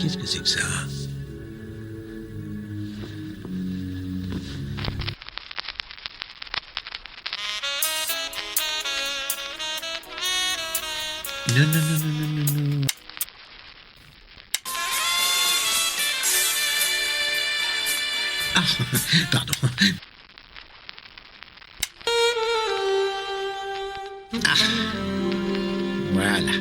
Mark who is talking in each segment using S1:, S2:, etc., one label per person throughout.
S1: Qu'est-ce que c'est que ça ? Non, non, non, non, non, non, non. Ah, pardon. Ah, voilà.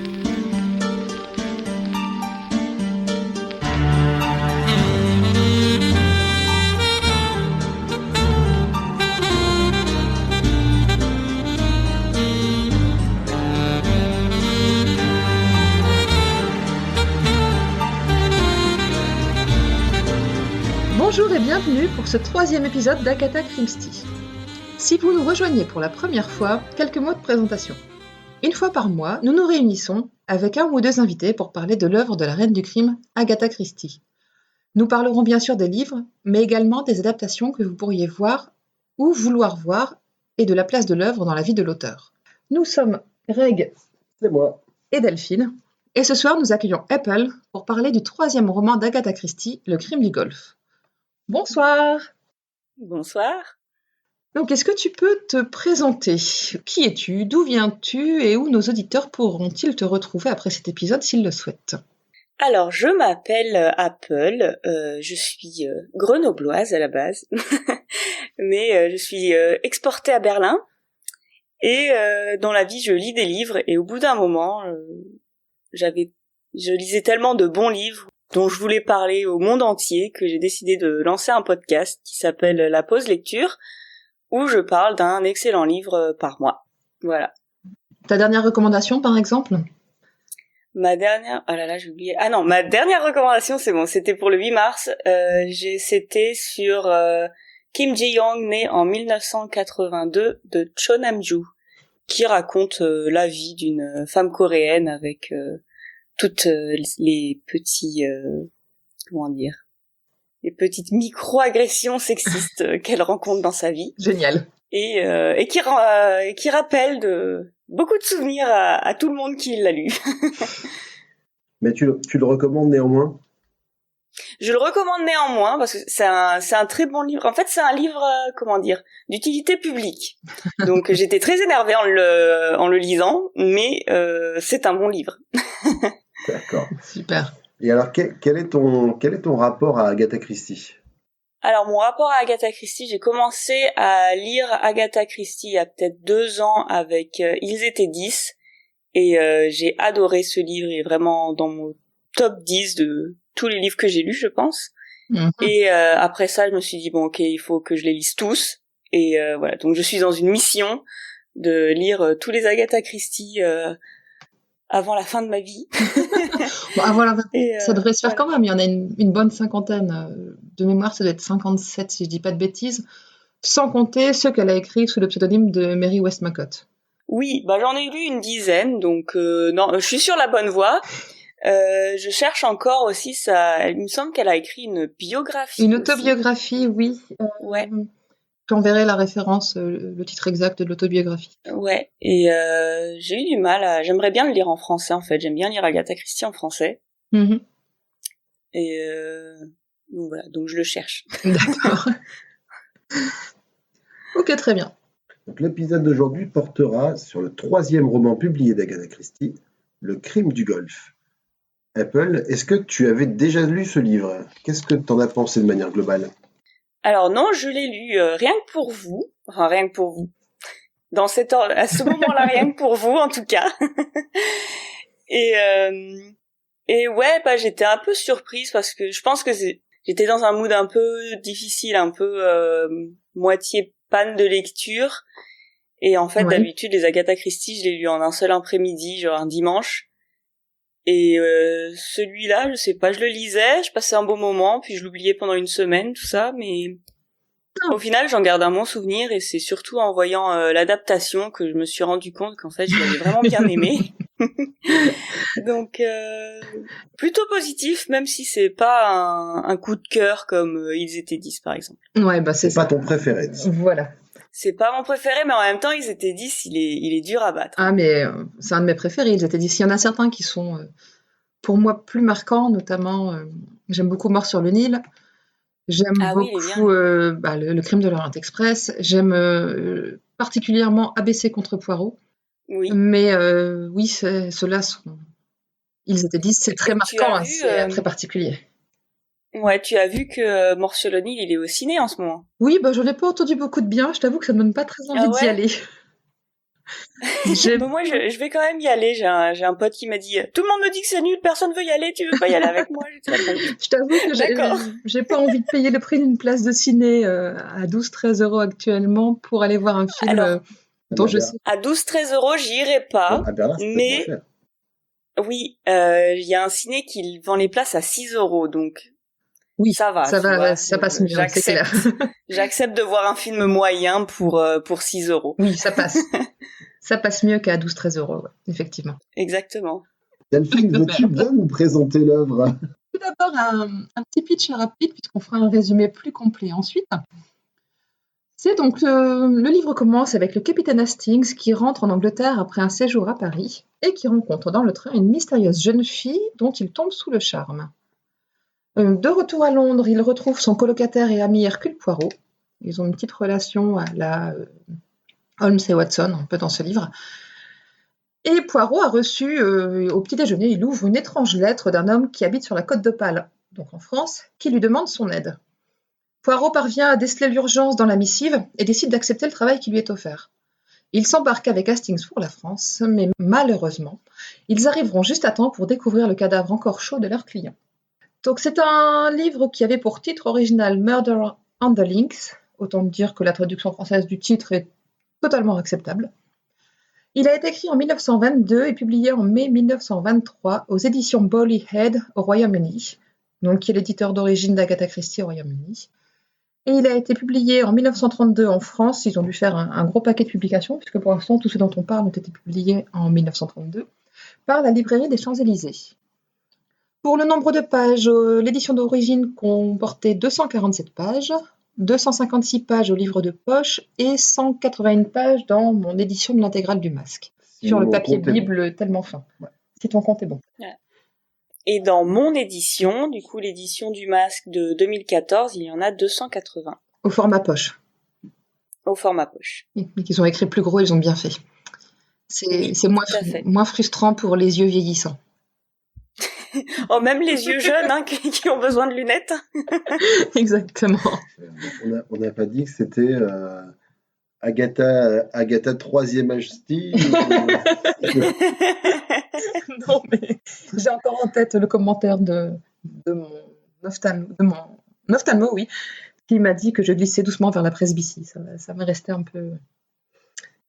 S2: Bonjour et bienvenue pour ce 3e épisode d'Agatha Christie. Si vous nous rejoignez pour la première fois, quelques mots de présentation. Une fois par mois, nous nous réunissons avec un ou deux invités pour parler de l'œuvre de la reine du crime, Agatha Christie. Nous parlerons bien sûr des livres, mais également des adaptations que vous pourriez voir ou vouloir voir et de la place de l'œuvre dans la vie de l'auteur. Nous sommes Greg,
S3: c'est moi,
S2: et Delphine, et ce soir nous accueillons Apple pour parler du 3e roman d'Agatha Christie, Le crime du Golfe. Bonsoir.
S4: Bonsoir.
S2: Donc, est-ce que tu peux te présenter ? Qui es-tu ? D'où viens-tu ? Et où nos auditeurs pourront-ils te retrouver après cet épisode s'ils le souhaitent ?
S4: Alors, je m'appelle Apple, je suis grenobloise à la base, mais je suis exportée à Berlin, et dans la vie, je lis des livres, et au bout d'un moment, je lisais tellement de bons livres dont je voulais parler au monde entier que j'ai décidé de lancer un podcast qui s'appelle La Pause Lecture, où je parle d'un excellent livre par mois. Voilà.
S2: Ta dernière recommandation, par exemple ?
S4: Ma dernière recommandation, c'est bon, c'était pour le 8 mars. C'était sur Kim Ji-young, né en 1982, de Cho Nam-ju, qui raconte la vie d'une femme coréenne avec toutes les petits les petites micro-agressions sexistes qu'elle rencontre dans sa vie.
S2: Génial.
S4: Et qui rappelle beaucoup de souvenirs à tout le monde qui l'a lu.
S3: Mais tu le recommandes néanmoins ?
S4: Je le recommande néanmoins parce que c'est un très bon livre. En fait, c'est un livre d'utilité publique. Donc j'étais très énervée en le lisant, mais c'est un bon livre.
S3: D'accord.
S2: Super.
S3: Et alors quel est ton rapport à Agatha Christie ?
S4: Alors mon rapport à Agatha Christie, j'ai commencé à lire Agatha Christie il y a peut-être 2 ans avec Ils étaient 10, et j'ai adoré ce livre. Il est vraiment dans mon top 10 de tous les livres que j'ai lus, je pense. Mm-hmm. Et après ça, je me suis dit bon, ok, il faut que je les lise tous. Et voilà, donc je suis dans une mission de lire tous les Agatha Christie avant la fin de ma vie.
S2: Bon, avant la fin, ça devrait se faire quand même. Il y en a une bonne cinquantaine. De mémoire, ça doit être 57 si je dis pas de bêtises. Sans compter ceux qu'elle a écrits sous le pseudonyme de Mary Westmacott.
S4: Oui, j'en ai lu une dizaine, donc non, je suis sur la bonne voie. Je cherche encore aussi ça. Il me semble qu'elle a écrit une biographie.
S2: Une autobiographie, oui.
S4: Ouais.
S2: J'enverrai la référence, le titre exact de l'autobiographie.
S4: Ouais, et j'ai eu du mal j'aimerais bien le lire en français, en fait. J'aime bien lire Agatha Christie en français.
S2: Mm-hmm.
S4: Et donc voilà, donc je le cherche.
S2: D'accord. Ok, très bien.
S3: Donc, l'épisode d'aujourd'hui portera sur le 3e roman publié d'Agatha Christie, Le crime du Golfe. Apple, est-ce que tu avais déjà lu ce livre ? Qu'est-ce que tu en as pensé de manière globale ?
S4: Alors non, je l'ai lu rien que pour vous. Enfin, rien que pour vous. À ce moment-là, rien que pour vous, en tout cas. Et ouais, j'étais un peu surprise parce que je pense que j'étais dans un mood un peu difficile, un peu moitié panne de lecture. Et en fait, ouais. D'habitude, les Agatha Christie, je les lu en un seul après-midi, genre un dimanche. Et celui-là, je sais pas, je le lisais, je passais un bon moment, puis je l'oubliais pendant une semaine, tout ça, mais au final, j'en garde un bon souvenir, et c'est surtout en voyant l'adaptation que je me suis rendu compte qu'en fait, je l'avais vraiment bien aimé. Donc, plutôt positif, même si c'est pas un coup de cœur comme Ils étaient 10, par exemple.
S2: Ouais,
S3: c'est pas ton préféré.
S2: Voilà.
S4: C'est pas mon préféré, mais en même temps, Ils étaient 10, il est dur à battre.
S2: Ah, mais c'est un de mes préférés, Ils étaient 10. Il y en a certains qui sont pour moi plus marquants, notamment, j'aime beaucoup Mort sur le Nil. J'aime
S4: Ah oui, il est
S2: beaucoup
S4: bien.
S2: le crime de l'Orient Express. J'aime particulièrement ABC contre Poirot.
S4: Oui.
S2: Mais oui, ceux-là sont. Ils étaient 10, c'est très
S4: Et tu
S2: marquant,
S4: as
S2: hein,
S4: vu,
S2: c'est très particulier.
S4: ouais, tu as vu que Mort sur le Nil, il est au ciné en ce moment.
S2: Oui, bah, j'en ai pas entendu beaucoup de bien. Je t'avoue que ça me donne pas très envie
S4: Ah
S2: d'y
S4: ouais?
S2: aller. J'ai-
S4: Bah moi, je vais quand même y aller. J'ai un pote qui m'a dit, tout le monde me dit que c'est nul, personne veut y aller, tu veux pas y aller avec moi? J'étais là, bon,
S2: Je t'avoue que
S4: d'accord.
S2: j'ai pas envie de payer le prix d'une place de ciné à 12-13 euros actuellement pour aller voir un film
S4: Alors,
S2: dont
S3: À
S2: je sais.
S4: à 12-13 euros, j'irai pas,
S3: Berlin, c'est peut-être moins
S4: mais
S3: cher.
S4: oui, il y a un ciné qui vend les places à 6 euros, donc
S2: Oui,
S4: ça va,
S2: ça
S4: tu
S2: va,
S4: vois.
S2: ça passe mieux, c'est clair.
S4: J'accepte de voir un film moyen pour 6 euros.
S2: Oui, ça passe. Ça passe mieux qu'à 12-13 euros, ouais, effectivement.
S4: Exactement.
S3: Delphine, veux-tu bien nous présenter l'œuvre?
S2: Tout d'abord, un petit pitch rapide, puisqu'on fera un résumé plus complet ensuite. C'est donc le livre commence avec le capitaine Hastings qui rentre en Angleterre après un séjour à Paris et qui rencontre dans le train une mystérieuse jeune fille dont il tombe sous le charme. De retour à Londres, il retrouve son colocataire et ami Hercule Poirot. Ils ont une petite relation à la Holmes et Watson, un peu dans ce livre. Et Poirot a reçu, au petit déjeuner, il ouvre une étrange lettre d'un homme qui habite sur la côte d'Opale, donc en France, qui lui demande son aide. Poirot parvient à déceler l'urgence dans la missive et décide d'accepter le travail qui lui est offert. Il s'embarque avec Hastings pour la France, mais malheureusement, ils arriveront juste à temps pour découvrir le cadavre encore chaud de leur client. Donc c'est un livre qui avait pour titre original Murder on the Links, autant dire que la traduction française du titre est totalement acceptable. Il a été écrit en 1922 et publié en mai 1923 aux éditions Bowley Head au Royaume-Uni, donc qui est l'éditeur d'origine d'Agatha Christie au Royaume-Uni. Et il a été publié en 1932 en France. Ils ont dû faire un gros paquet de publications, puisque pour l'instant, tous ceux dont on parle ont été publiés en 1932, par la librairie des Champs-Élysées. Pour le nombre de pages, l'édition d'origine comportait 247 pages, 256 pages au livre de poche et 181 pages dans mon édition de l'intégrale du Masque, sur le papier Bible tellement fin. Ouais. Si ton compte est bon.
S4: Ouais. Et dans mon édition, du coup l'édition du Masque de 2014, il y en a 280.
S2: Au format poche.
S4: Au format poche.
S2: Mais qu'ils ont écrit plus gros, ils ont bien fait. C'est moins frustrant pour les yeux vieillissants.
S4: Oh, même les yeux jeunes hein, qui ont besoin de lunettes.
S2: Exactement.
S3: On n'a pas dit que c'était Agatha 3e Majesty.
S2: Non, mais j'ai encore en tête le commentaire de mon ophtalmo, oui, qui m'a dit que je glissais doucement vers la presbytie. Ça m'est resté un peu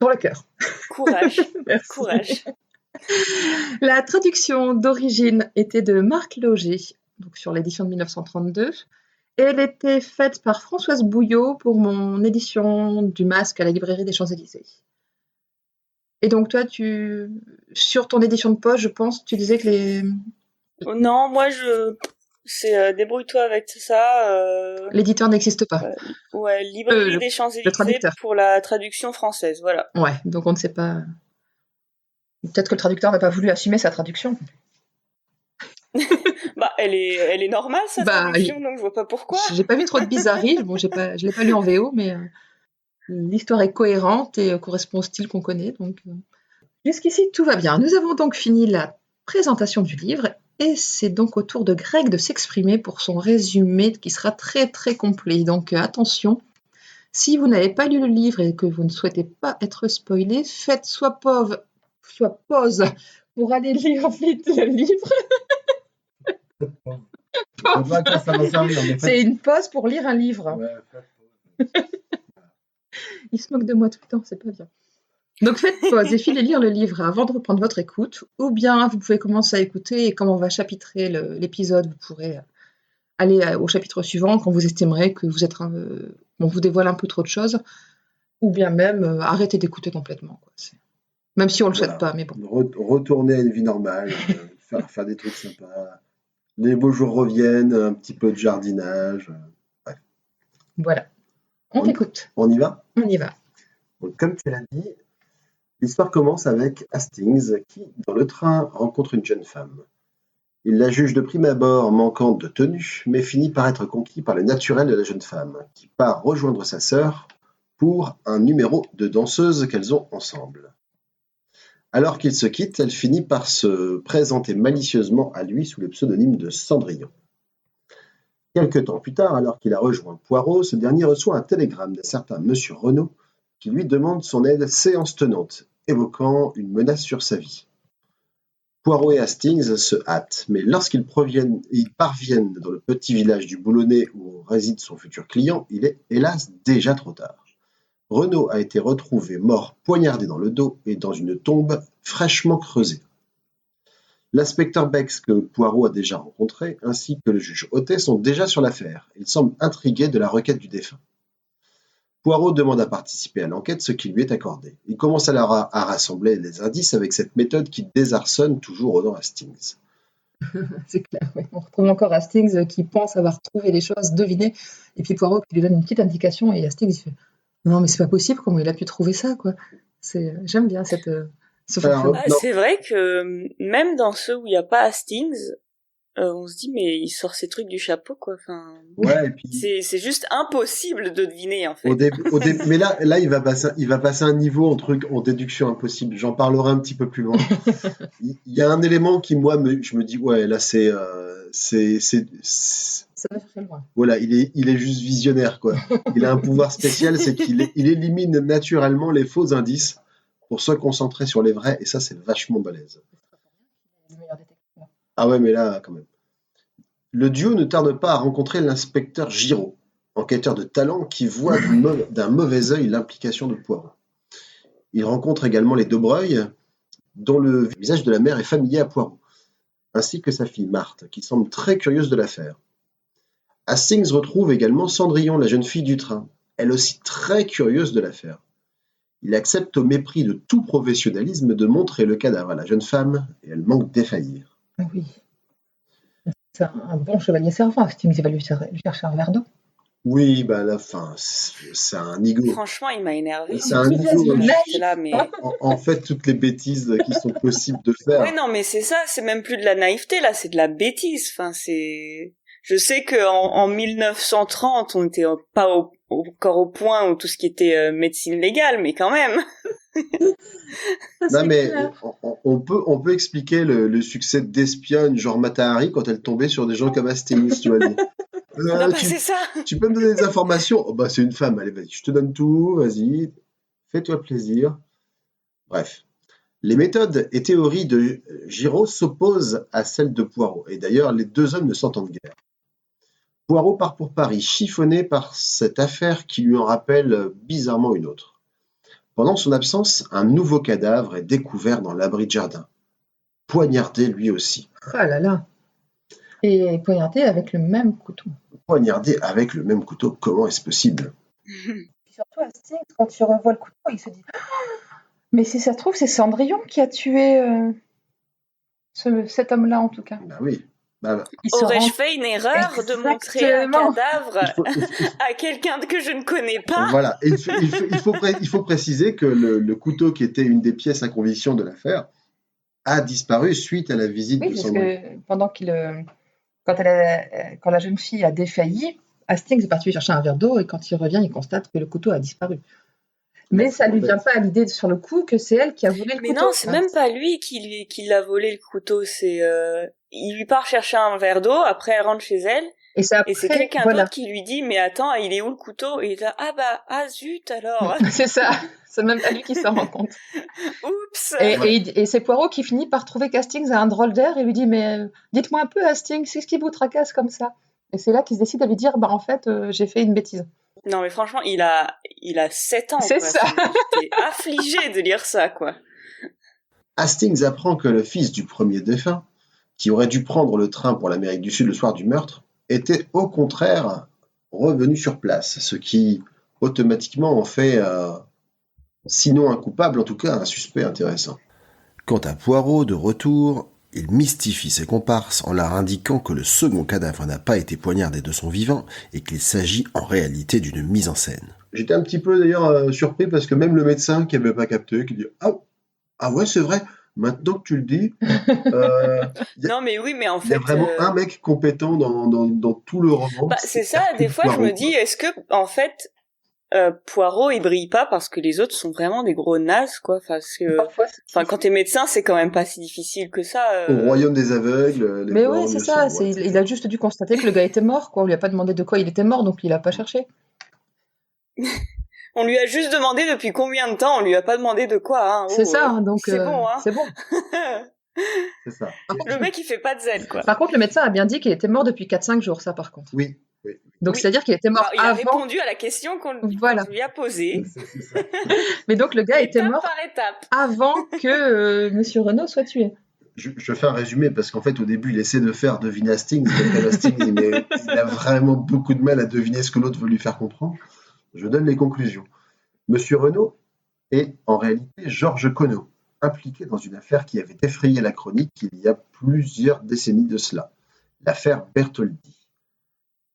S2: sur le cœur.
S4: Courage.
S2: Merci.
S4: Courage.
S2: La traduction d'origine était de Marc Lauger, donc sur l'édition de 1932. Et elle était faite par Françoise Bouillot pour mon édition du Masque à la librairie des Champs-Élysées. Et donc toi, sur ton édition de poche, je pense, tu disais que les...
S4: Non, moi c'est débrouille-toi avec ça.
S2: L'éditeur n'existe pas.
S4: Ouais, librairie des Champs-Élysées pour la traduction française, voilà.
S2: Ouais, donc on ne sait pas... Peut-être que le traducteur n'a pas voulu assumer sa traduction.
S4: Bah, elle est normale, sa traduction, donc je vois pas pourquoi.
S2: J'ai pas vu trop de bizarreries. Bon, je l'ai pas lu en VO, mais l'histoire est cohérente et correspond au style qu'on connaît. Donc, jusqu'ici, tout va bien. Nous avons donc fini la présentation du livre et c'est donc au tour de Greg de s'exprimer pour son résumé qui sera très très complet. Donc, attention, si vous n'avez pas lu le livre et que vous ne souhaitez pas être spoilé, faites soit pause pour aller lire vite le livre. C'est une pause pour lire un livre. Ouais, il se moque de moi tout le temps, c'est pas bien. Donc faites pause et filez lire le livre avant de reprendre votre écoute, ou bien vous pouvez commencer à écouter et comme on va chapitrer l'épisode, vous pourrez aller au chapitre suivant quand vous estimerez que vous êtes on vous dévoile un peu trop de choses, ou bien même arrêter d'écouter complètement. Quoi. Même si on le souhaite pas, mais bon.
S3: Retourner à une vie normale, faire des trucs sympas. Les beaux jours reviennent, un petit peu de jardinage. Ouais.
S2: Voilà. On t'écoute.
S3: On y va ?
S2: On y va.
S3: Donc, comme tu l'as dit, l'histoire commence avec Hastings qui, dans le train, rencontre une jeune femme. Il la juge de prime abord manquante de tenue, mais finit par être conquis par le naturel de la jeune femme, qui part rejoindre sa sœur pour un numéro de danseuse qu'elles ont ensemble. Alors qu'ils se quittent, elle finit par se présenter malicieusement à lui sous le pseudonyme de Cendrillon. Quelque temps plus tard, alors qu'il a rejoint Poirot, ce dernier reçoit un télégramme d'un certain Monsieur Renaud qui lui demande son aide séance tenante, évoquant une menace sur sa vie. Poirot et Hastings se hâtent, mais lorsqu'ils parviennent dans le petit village du Boulonnais où réside son futur client, il est hélas déjà trop tard. Renaud a été retrouvé mort poignardé dans le dos et dans une tombe fraîchement creusée. L'inspecteur Bex, que Poirot a déjà rencontré, ainsi que le juge Hautet sont déjà sur l'affaire. Ils semblent intrigués de la requête du défunt. Poirot demande à participer à l'enquête, ce qui lui est accordé. Il commence alors à rassembler les indices avec cette méthode qui désarçonne toujours Ronan Hastings.
S2: C'est clair, oui. On retrouve encore Hastings qui pense avoir trouvé les choses, deviné, et puis Poirot qui lui donne une petite indication, et Hastings il fait « Non, mais c'est pas possible, comment il a pu trouver ça, quoi ?» J'aime bien ce fonctionnement.
S4: C'est vrai que même dans ceux où il n'y a pas Hastings, on se dit mais il sort ces trucs du chapeau, quoi. Enfin,
S3: ouais, et puis
S4: c'est juste impossible de deviner, en fait.
S3: Mais là il va passer un niveau en déduction impossible. J'en parlerai un petit peu plus loin. Il y a un élément qui je me dis ouais là
S2: Ça va chercher loin.
S3: Voilà, il est juste visionnaire, quoi. Il a un pouvoir spécial, c'est qu'il élimine naturellement les faux indices pour se concentrer sur les vrais, et ça c'est vachement balèze. Ah ouais, mais là, quand même. Le duo ne tarde pas à rencontrer l'inspecteur Giraud, enquêteur de talent qui voit d'un mauvais œil l'implication de Poirot. Il rencontre également les Daubreuil, dont le visage de la mère est familier à Poirot, ainsi que sa fille Marthe, qui semble très curieuse de l'affaire. Hastings retrouve également Cendrillon, la jeune fille du train, elle aussi très curieuse de l'affaire. Il accepte au mépris de tout professionnalisme de montrer le cadavre à la jeune femme, et elle manque défaillir.
S2: Oui. C'est un bon chevalier servant, Hastings, il va lui chercher un verre d'eau.
S3: Oui, bah à la fin, c'est un nigaud.
S4: Franchement, il m'a énervé.
S3: C'est un nigaud.
S4: Là, mais...
S3: en fait, toutes les bêtises qui sont possibles de faire.
S4: Oui, non, mais c'est ça, c'est même plus de la naïveté, là, c'est de la bêtise. Enfin, c'est... Je sais qu'en 1930, on n'était pas encore au point où tout ce qui était médecine légale, mais quand même.
S3: Non, mais on peut expliquer le succès d'espionne genre Mata Hari quand elle tombait sur des gens comme Hastings, tu vois.
S4: Non, c'est ça.
S3: Tu peux me donner des informations? Oh, bah, c'est une femme, allez, vas-y, je te donne tout, vas-y, fais-toi plaisir. Bref. Les méthodes et théories de Giraud s'opposent à celles de Poirot, et d'ailleurs, les deux hommes ne s'entendent guère. Poirot part pour Paris, chiffonné par cette affaire qui lui en rappelle bizarrement une autre. Pendant son absence, un nouveau cadavre est découvert dans l'abri de jardin. Poignardé lui aussi.
S2: Ah là là. Et poignardé avec le même couteau.
S3: Poignardé avec le même couteau, comment est-ce possible?
S2: Et surtout, Hastings, quand il revoit le couteau, il se dit « Mais si ça se trouve, c'est Cendrillon qui a tué cet homme-là, en tout cas. »
S3: Bah oui.
S4: Aurais-je fait une erreur de montrer un cadavre à quelqu'un que je ne connais pas?
S3: Voilà. Et il faut préciser que le couteau qui était une des pièces à conviction de l'affaire a disparu suite à la visite de Cendrillon.
S2: Pendant quand la jeune fille a défailli, Hastings est parti chercher un verre d'eau et quand il revient, il constate que le couteau a disparu. Mais ça ne lui vient pas à l'idée sur le coup que c'est elle qui a volé le couteau.
S4: Mais non, c'est même pas lui qui l'a volé le couteau. C'est il lui part chercher un verre d'eau, après elle rentre chez elle, et c'est quelqu'un d'autre qui lui dit « Mais attends, il est où le couteau ?» Et il dit « Ah zut alors !»
S2: C'est ça, c'est même pas lui qui s'en rend compte.
S4: Oups.
S2: Et c'est Poirot qui finit par trouver qu'Hastings a un drôle d'air et lui dit « Mais dites-moi un peu Hastings, qu'est-ce qui vous tracasse comme ça ?» Et c'est là qu'il se décide à lui dire « Bah en fait, j'ai fait une bêtise. »
S4: Non mais franchement, il a 7 ans.
S2: C'est
S4: quoi.
S2: ça.
S4: J'étais affligée de lire ça, quoi.
S3: Hastings apprend que le fils du premier défunt, qui aurait dû prendre le train pour l'Amérique du Sud le soir du meurtre, était au contraire revenu sur place, ce qui automatiquement en fait, sinon un coupable, en tout cas un suspect intéressant. Quant à Poirot, de retour, il mystifie ses comparses en leur indiquant que le second cadavre n'a pas été poignardé de son vivant et qu'il s'agit en réalité d'une mise en scène. J'étais un petit peu d'ailleurs surpris parce que même le médecin qui n'avait pas capté, qui dit « Ah ouais, c'est vrai, Maintenant que tu le dis, il
S4: Non, mais oui, mais en
S3: y a
S4: fait,
S3: vraiment un mec compétent dans tout le roman.
S4: bah, c'est ça.
S3: Hercule
S4: Des fois, je
S3: Poirot,
S4: me
S3: quoi.
S4: dis, est-ce que, en fait, Poirot, il brille pas parce que les autres sont vraiment des gros nazes, quoi. Parce que,
S2: Parfois,
S4: enfin, quand t'es médecin, c'est quand même pas si difficile que ça.
S3: Au royaume des aveugles, les
S2: Mais
S3: Poirot
S2: oui, c'est
S3: mieux
S2: ça.
S3: sont. Ouais, c'est
S2: Il
S3: ça.
S2: a juste dû constater que le gars était mort, quoi. On lui a pas demandé de quoi il était mort, donc il a pas cherché.
S4: On lui a juste demandé depuis combien de temps. On lui a pas demandé de quoi. Hein.
S2: C'est ça, hein, donc
S4: c'est bon, hein.
S2: c'est bon.
S3: C'est ça.
S4: Le mec, il fait pas de zèle, quoi.
S2: Par contre, le médecin a bien dit qu'il était mort depuis 4-5 jours, ça par contre.
S3: Oui, oui.
S2: Donc
S4: Oui.
S2: c'est-à-dire qu'il était mort
S4: Alors, il a
S2: avant.
S4: répondu à la question qu'on
S2: Voilà.
S4: lui a posée.
S3: C'est ça.
S2: Mais donc le gars était
S4: Étape
S2: mort
S4: par étape.
S2: avant que Monsieur Renaud soit tué.
S3: Je fais un résumé parce qu'en fait, au début, il essaie de faire deviner Hastings, mais Hastings, il a vraiment beaucoup de mal à deviner ce que l'autre veut lui faire comprendre. Je donne les conclusions. Monsieur Renaud est en réalité Georges Conneau, impliqué dans une affaire qui avait effrayé la chronique il y a plusieurs décennies de cela, l'affaire Bertoldi.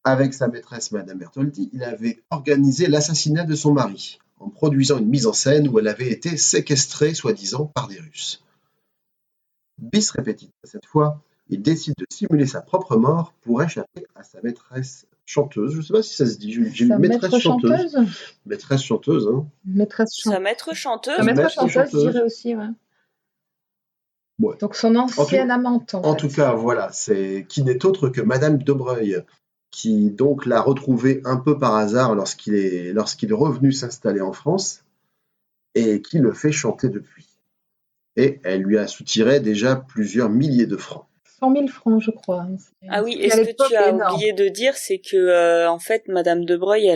S3: Avec sa maîtresse Madame Bertoldi, il avait organisé l'assassinat de son mari, en produisant une mise en scène où elle avait été séquestrée, soi-disant, par des Russes. Bis repetita, cette fois, il décide de simuler sa propre mort pour échapper à sa maîtresse chanteuse. Je ne sais pas si ça se dit. J'ai
S2: Sa
S3: une maîtresse
S2: maître
S3: chanteuse.
S2: chanteuse.
S3: Maîtresse chanteuse, hein.
S2: Maîtresse
S4: Sa
S2: chanteuse.
S4: maître chanteuse.
S2: Sa maître
S3: maître
S2: chanteuse, je
S3: chanteuse.
S2: dirais aussi, ouais.
S3: Ouais.
S2: Donc son ancienne amante.
S3: En tout cas, voilà, c'est qui n'est autre que Madame Dobreuil, qui donc l'a retrouvé un peu par hasard lorsqu'il est revenu s'installer en France et qui le fait chanter depuis. Et elle lui a soutiré déjà plusieurs milliers de francs.
S2: 100 000 francs, je crois.
S4: Ah oui,
S2: Et
S4: et
S2: à
S4: ce que
S2: l'époque,
S4: tu as
S2: énorme.
S4: oublié de dire, c'est que en fait, Madame Debreuil,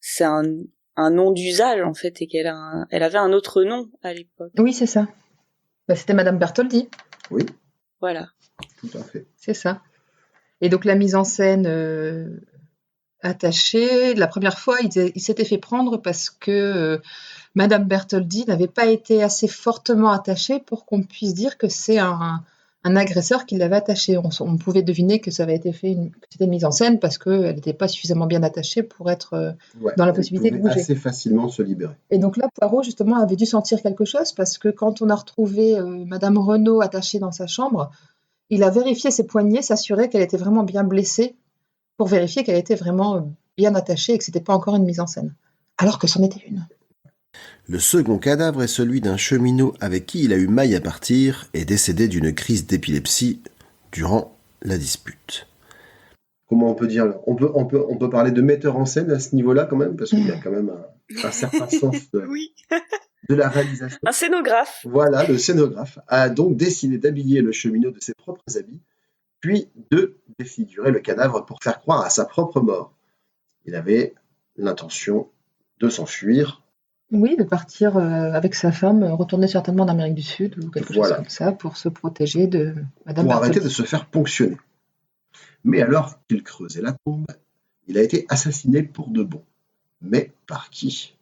S4: c'est un nom d'usage en fait, et elle avait un autre nom à l'époque.
S2: Oui, c'est ça. Bah, c'était Madame Bertoldi,
S3: Oui,
S4: Voilà.
S3: tout à fait.
S2: c'est ça. Et donc la mise en scène attachée, la première fois, il s'était fait prendre parce que Madame Bertoldi n'avait pas été assez fortement attachée pour qu'on puisse dire que c'est un agresseur qui l'avait attachée. On pouvait deviner que ça avait été fait, que c'était une mise en scène parce qu'elle n'était pas suffisamment bien attachée pour être
S3: Ouais,
S2: dans la
S3: elle
S2: possibilité de
S3: pouvait
S2: bouger.
S3: assez facilement se libérer.
S2: Et donc là, Poirot, justement, avait dû sentir quelque chose parce que quand on a retrouvé Madame Renaud attachée dans sa chambre, il a vérifié ses poignets, s'assurer qu'elle était vraiment bien blessée pour vérifier qu'elle était vraiment bien attachée et que c'était pas encore une mise en scène. Alors que c'en était une.
S5: Le second cadavre est celui d'un cheminot avec qui il a eu maille à partir et décédé d'une crise d'épilepsie durant la dispute.
S3: Comment on peut dire on peut parler de metteur en scène à ce niveau-là quand même, parce qu'il y a quand même un certain sens
S4: Oui.
S3: de la réalisation.
S4: Un scénographe.
S3: Voilà, le scénographe a donc décidé d'habiller le cheminot de ses propres habits, puis de défigurer le cadavre pour faire croire à sa propre mort. Il avait l'intention de s'enfuir.
S2: Oui, de partir avec sa femme, retourner certainement en Amérique du Sud ou quelque
S3: Voilà.
S2: chose comme ça pour se protéger de Madame
S3: Pour arrêter de
S2: Bertoldi.
S3: se faire ponctionner. Mais alors qu'il creusait la tombe, il a été assassiné pour de bon. Mais par qui?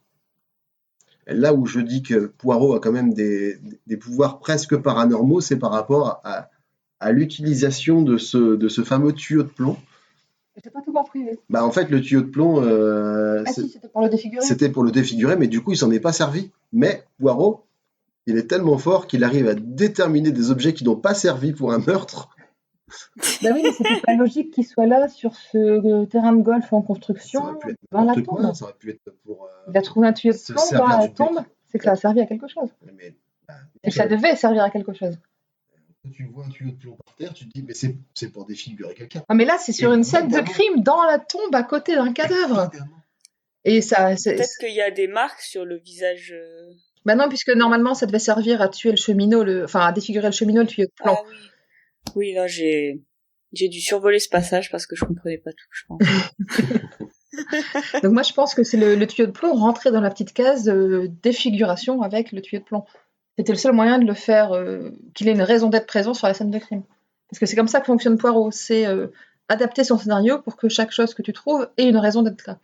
S3: Là où je dis que Poirot a quand même des pouvoirs presque paranormaux, c'est par rapport à l'utilisation de ce fameux tuyau de plomb.
S2: J'ai pas tout compris.
S3: Bah, en fait, le tuyau de plomb,
S2: Ah si, c'était pour le défigurer.
S3: c'était pour le défigurer, mais du coup, il s'en est pas servi. Mais Poirot, il est tellement fort qu'il arrive à déterminer des objets qui n'ont pas servi pour un meurtre.
S2: Bah oui, mais c'était pas logique qu'il soit là sur ce terrain de golf en
S3: Ça
S2: construction
S3: aurait pu être
S2: dans la
S3: n'importe quoi,
S2: tombe.
S3: ça aurait pu être pour...
S2: Il a trouvé un tuyau de
S3: se
S2: plomb
S3: servir
S2: dans la
S3: du
S2: tombe,
S3: truc.
S2: c'est que ça a servi à quelque chose.
S3: Mais, bah,
S2: Et que ça devait servir à quelque chose.
S3: quand tu vois un tuyau de plomb par terre, tu te dis, mais c'est pour défigurer quelqu'un.
S2: Ah, mais là, c'est sur une scène de
S3: Évidemment.
S2: crime dans la tombe à côté d'un cadavre. Et ça,
S4: Peut-être qu'il y a des marques sur le visage.
S2: bah non, puisque normalement, ça devait servir à tuer le cheminot, enfin à défigurer le cheminot, le tuyau de plomb.
S4: Ah oui. Oui, là j'ai dû survoler ce passage parce que je comprenais pas tout, je pense.
S2: Donc moi, je pense que c'est le tuyau de plomb rentré dans la petite case défiguration avec le tuyau de plomb. C'était le seul moyen de le faire, qu'il ait une raison d'être présent sur la scène de crime. Parce que c'est comme ça que fonctionne Poirot, c'est adapter son scénario pour que chaque chose que tu trouves ait une raison d'être là.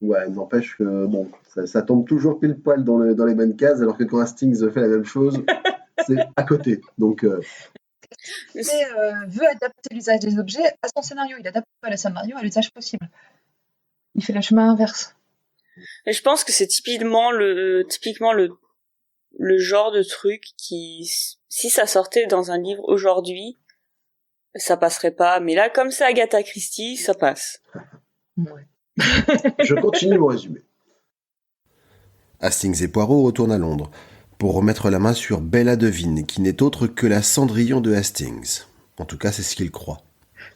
S3: Ouais, n'empêche que bon, ça tombe toujours pile poil dans les bonnes cases, alors que quand Hastings fait la même chose, c'est à côté. Donc,
S2: Mais veut adapter l'usage des objets à son scénario. Il adapte pas le scénario à l'usage possible. Il fait le chemin inverse.
S4: Et je pense que c'est typiquement le le genre de truc qui, si ça sortait dans un livre aujourd'hui, ça passerait pas. Mais là, comme c'est Agatha Christie, ça passe.
S2: Ouais.
S3: Je continue mon résumé.
S5: Hastings et Poirot retournent à Londres pour remettre la main sur Bella Devine, qui n'est autre que la Cendrillon de Hastings. En tout cas, c'est ce qu'ils croient.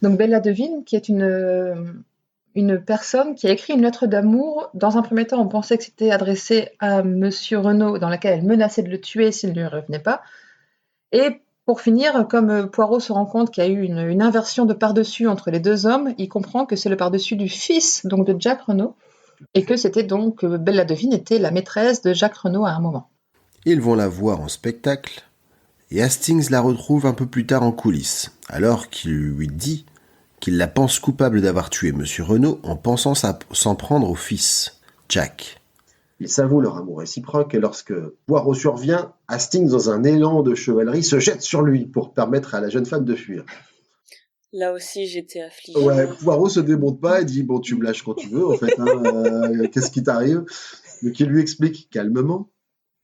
S2: Donc Bella Devine, qui est une personne qui a écrit une lettre d'amour. Dans un premier temps, on pensait que c'était adressé à Monsieur Renaud, dans laquelle elle menaçait de le tuer s'il ne lui revenait pas. Et pour finir, comme Poirot se rend compte qu'il y a eu une inversion de par-dessus entre les deux hommes, il comprend que c'est le par-dessus du fils donc de Jack Renaud, et que c'était donc Bella Devine était la maîtresse de Jack Renaud à un moment.
S5: Ils vont la voir en spectacle, et Hastings la retrouve un peu plus tard en coulisses, alors qu'il lui dit qu'il la pense coupable d'avoir tué Monsieur Renaud en pensant s'en prendre au fils, Jack.
S3: Ils s'avouent leur amour réciproque et lorsque Poirot survient, Hastings, dans un élan de chevalerie, se jette sur lui pour permettre à la jeune femme de fuir.
S4: Là aussi, j'étais affligée.
S3: Ouais, Poirot se démonte pas et dit « Bon, tu me lâches quand tu veux, en fait, qu'est-ce qui t'arrive ?» Donc il lui explique calmement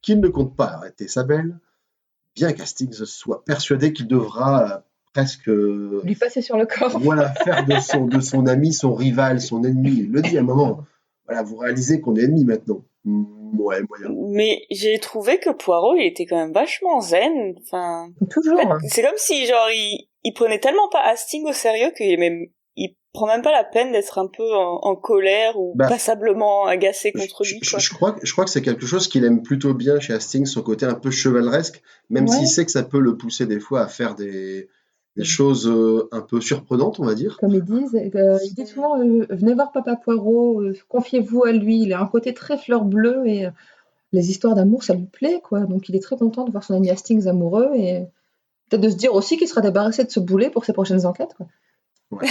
S3: qu'il ne compte pas arrêter sa belle, bien qu'Hastings soit persuadé qu'il devra presque
S2: Lui passer sur le corps.
S3: voilà, faire de son ami son rival, son ennemi. Il le dit à un moment. Voilà, vous réalisez qu'on est ennemis maintenant. Ouais, moyen.
S4: Mais j'ai trouvé que Poirot, il était quand même vachement zen. Enfin,
S2: Toujours.
S4: en fait, c'est comme si, genre, il prenait tellement pas Hastings au sérieux il prend même pas la peine d'être un peu en colère ou passablement agacé contre lui, quoi.
S3: Je crois que c'est quelque chose qu'il aime plutôt bien chez Hastings, son côté un peu chevaleresque, même s'il sait que ça peut le pousser des fois à faire des choses un peu surprenantes, on va dire.
S2: Comme il dit souvent venez voir Papa Poirot, confiez-vous à lui. Il a un côté très fleur bleue et les histoires d'amour, ça lui plaît, quoi. Donc il est très content de voir son ami Hastings amoureux et peut-être de se dire aussi qu'il sera débarrassé de ce boulet pour ses prochaines enquêtes, quoi.
S3: Ouais.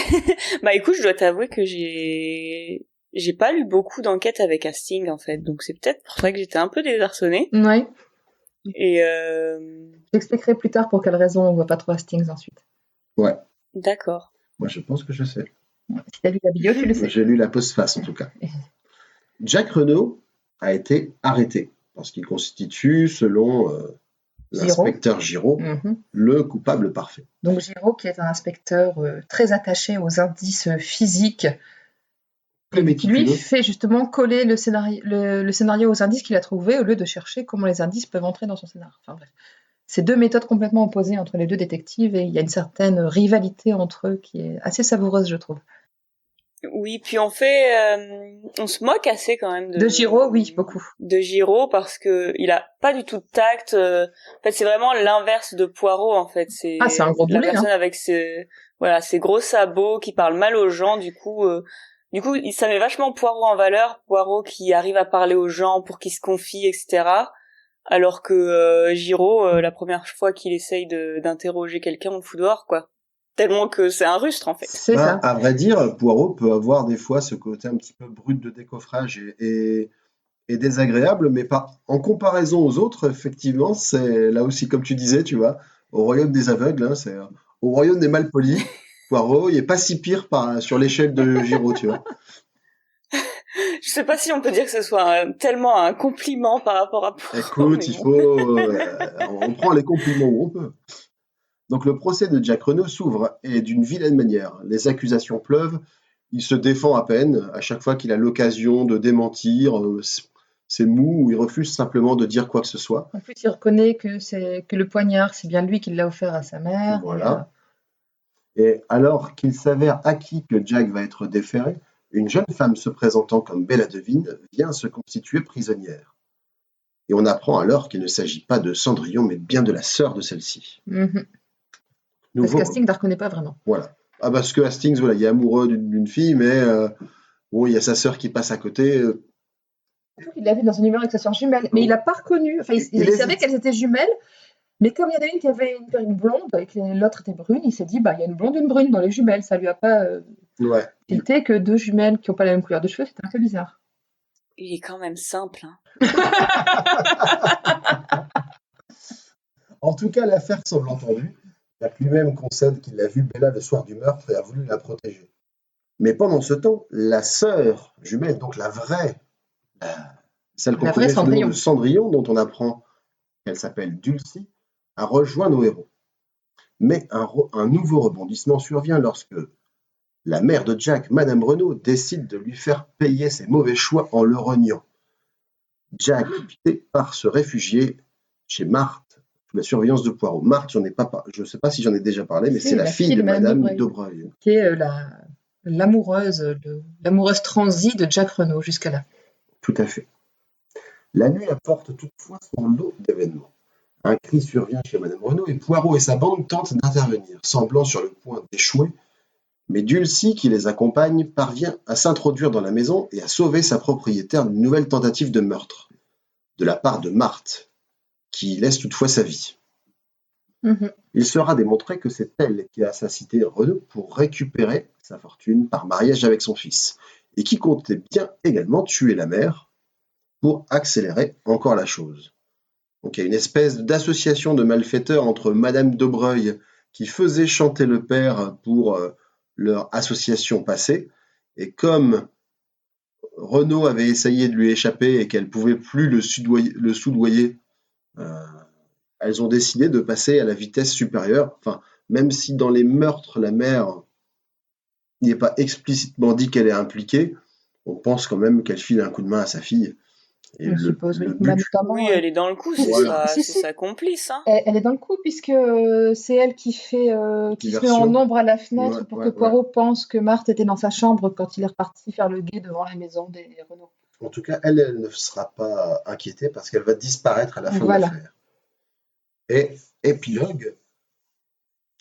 S4: Bah écoute, je dois t'avouer que j'ai pas lu beaucoup d'enquêtes avec Hastings, en fait. Donc c'est peut-être pour ça que j'étais un peu désarçonnée.
S2: Ouais.
S4: Et
S2: J'expliquerai plus tard pour quelle raison on voit pas trop Hastings ensuite.
S3: Ouais.
S4: D'accord.
S3: Moi, je pense que je sais.
S2: Si t'as lu la bio, tu le sais.
S3: J'ai lu la postface, en tout cas. Jack Renaud a été arrêté parce qu'il constitue, selon l'inspecteur Giraud, le coupable parfait.
S2: Donc Giraud, qui est un inspecteur très attaché aux indices physiques, qui lui fait justement coller le scénario aux indices qu'il a trouvés au lieu de chercher comment les indices peuvent entrer dans son scénario. Enfin bref. C'est deux méthodes complètement opposées entre les deux détectives et il y a une certaine rivalité entre eux qui est assez savoureuse, je trouve.
S4: Oui, puis on se moque assez quand même
S2: de Giraud, oui, beaucoup.
S4: De Giraud parce que il a pas du tout de tact. En fait, c'est vraiment l'inverse de Poirot, en fait. C'est
S2: un gros boulet,
S4: la personne avec ses gros sabots qui parle mal aux gens. Du coup, ça met vachement Poirot en valeur. Poirot qui arrive à parler aux gens pour qu'ils se confient, etc. Alors que Giraud, la première fois qu'il essaye d'interroger quelqu'un, on le fout dehors, quoi. Tellement que c'est un rustre, en fait.
S2: C'est ça.
S3: À vrai dire, Poirot peut avoir des fois ce côté un petit peu brut de décoffrage et désagréable, mais pas en comparaison aux autres, effectivement, c'est là aussi, comme tu disais, tu vois, au royaume des aveugles, hein, c'est au royaume des malpolis, Poirot, il est pas si pire sur l'échelle de Giraud, tu vois.
S4: Je sais pas si on peut dire que ce soit tellement un compliment par rapport à Poirot.
S3: Écoute, il faut... on prend les compliments où on peut. Donc le procès de Jack Renaud s'ouvre et d'une vilaine manière. Les accusations pleuvent, il se défend à peine. À chaque fois qu'il a l'occasion de démentir, c'est mou ou il refuse simplement de dire quoi que ce soit.
S2: En plus, il reconnaît que le poignard, c'est bien lui qui l'a offert à sa mère.
S3: Voilà. Et alors qu'il s'avère acquis que Jack va être déféré, une jeune femme se présentant comme Bella Devine vient se constituer prisonnière. Et on apprend alors qu'il ne s'agit pas de Cendrillon, mais bien de la sœur de celle-ci.
S2: Parce qu'Hastings ne la reconnaît pas vraiment.
S3: Voilà. Ah, parce que Hastings, voilà, il est amoureux d'une fille, mais bon, il y a sa sœur qui passe à côté.
S2: Il l'a vu dans un numéro avec sa sœur jumelle, mais il l'a pas reconnue. Enfin, il savait qu'elles étaient jumelles, mais comme il y en a une qui avait une perruque blonde et que l'autre était brune, il s'est dit, il y a une blonde et une brune dans les jumelles. Ça lui a pas tilté que deux jumelles qui n'ont pas la même couleur de cheveux, c'était un peu bizarre.
S4: Il est quand même simple, hein.
S3: En tout cas, l'affaire semble entendue. Jack lui-même concède qu'il a vu Bella le soir du meurtre et a voulu la protéger. Mais pendant ce temps, la sœur jumelle, donc la vraie, celle qu'on connaît sous le nom de Cendrillon, dont on apprend qu'elle s'appelle Dulcie, a rejoint nos héros. Mais un nouveau rebondissement survient lorsque la mère de Jack, Madame Renaud, décide de lui faire payer ses mauvais choix en le reniant. Jack part se réfugier chez Marthe, sous la surveillance de Poirot. Marthe, je ne sais pas si j'en ai déjà parlé, mais c'est la fille de Madame Dobreuil.
S2: Qui est l'amoureuse transie de Jack Renaud jusqu'à là.
S3: Tout à fait. La nuit apporte toutefois son lot d'événements. Un cri survient chez Madame Renaud et Poirot et sa bande tentent d'intervenir, semblant sur le point d'échouer. Mais Dulcie, qui les accompagne, parvient à s'introduire dans la maison et à sauver sa propriétaire d'une nouvelle tentative de meurtre, de la part de Marthe, qui laisse toutefois sa vie. Il sera démontré que c'est elle qui a assassiné Renaud pour récupérer sa fortune par mariage avec son fils, et qui comptait bien également tuer la mère pour accélérer encore la chose. Donc il y a une espèce d'association de malfaiteurs entre Madame Dobreuil, qui faisait chanter le père pour leur association passée, et comme Renaud avait essayé de lui échapper et qu'elle ne pouvait plus le soudoyer, elles ont décidé de passer à la vitesse supérieure. Enfin, même si dans les meurtres, la mère n'est pas explicitement dit qu'elle est impliquée, on pense quand même qu'elle file un coup de main à sa fille. Et
S2: Je suppose, notamment.
S4: Oui, elle est dans le coup, c'est
S3: Voilà.
S4: sa complice. Hein.
S2: Elle est dans le coup puisque c'est elle qui fait qui se met en ombre à la fenêtre pour que Poirot pense que Marthe était dans sa chambre quand il est reparti faire le guet devant la maison des Renaud.
S3: En tout cas, elle ne sera pas inquiétée parce qu'elle va disparaître à la fin de l'affaire. Et épilogue,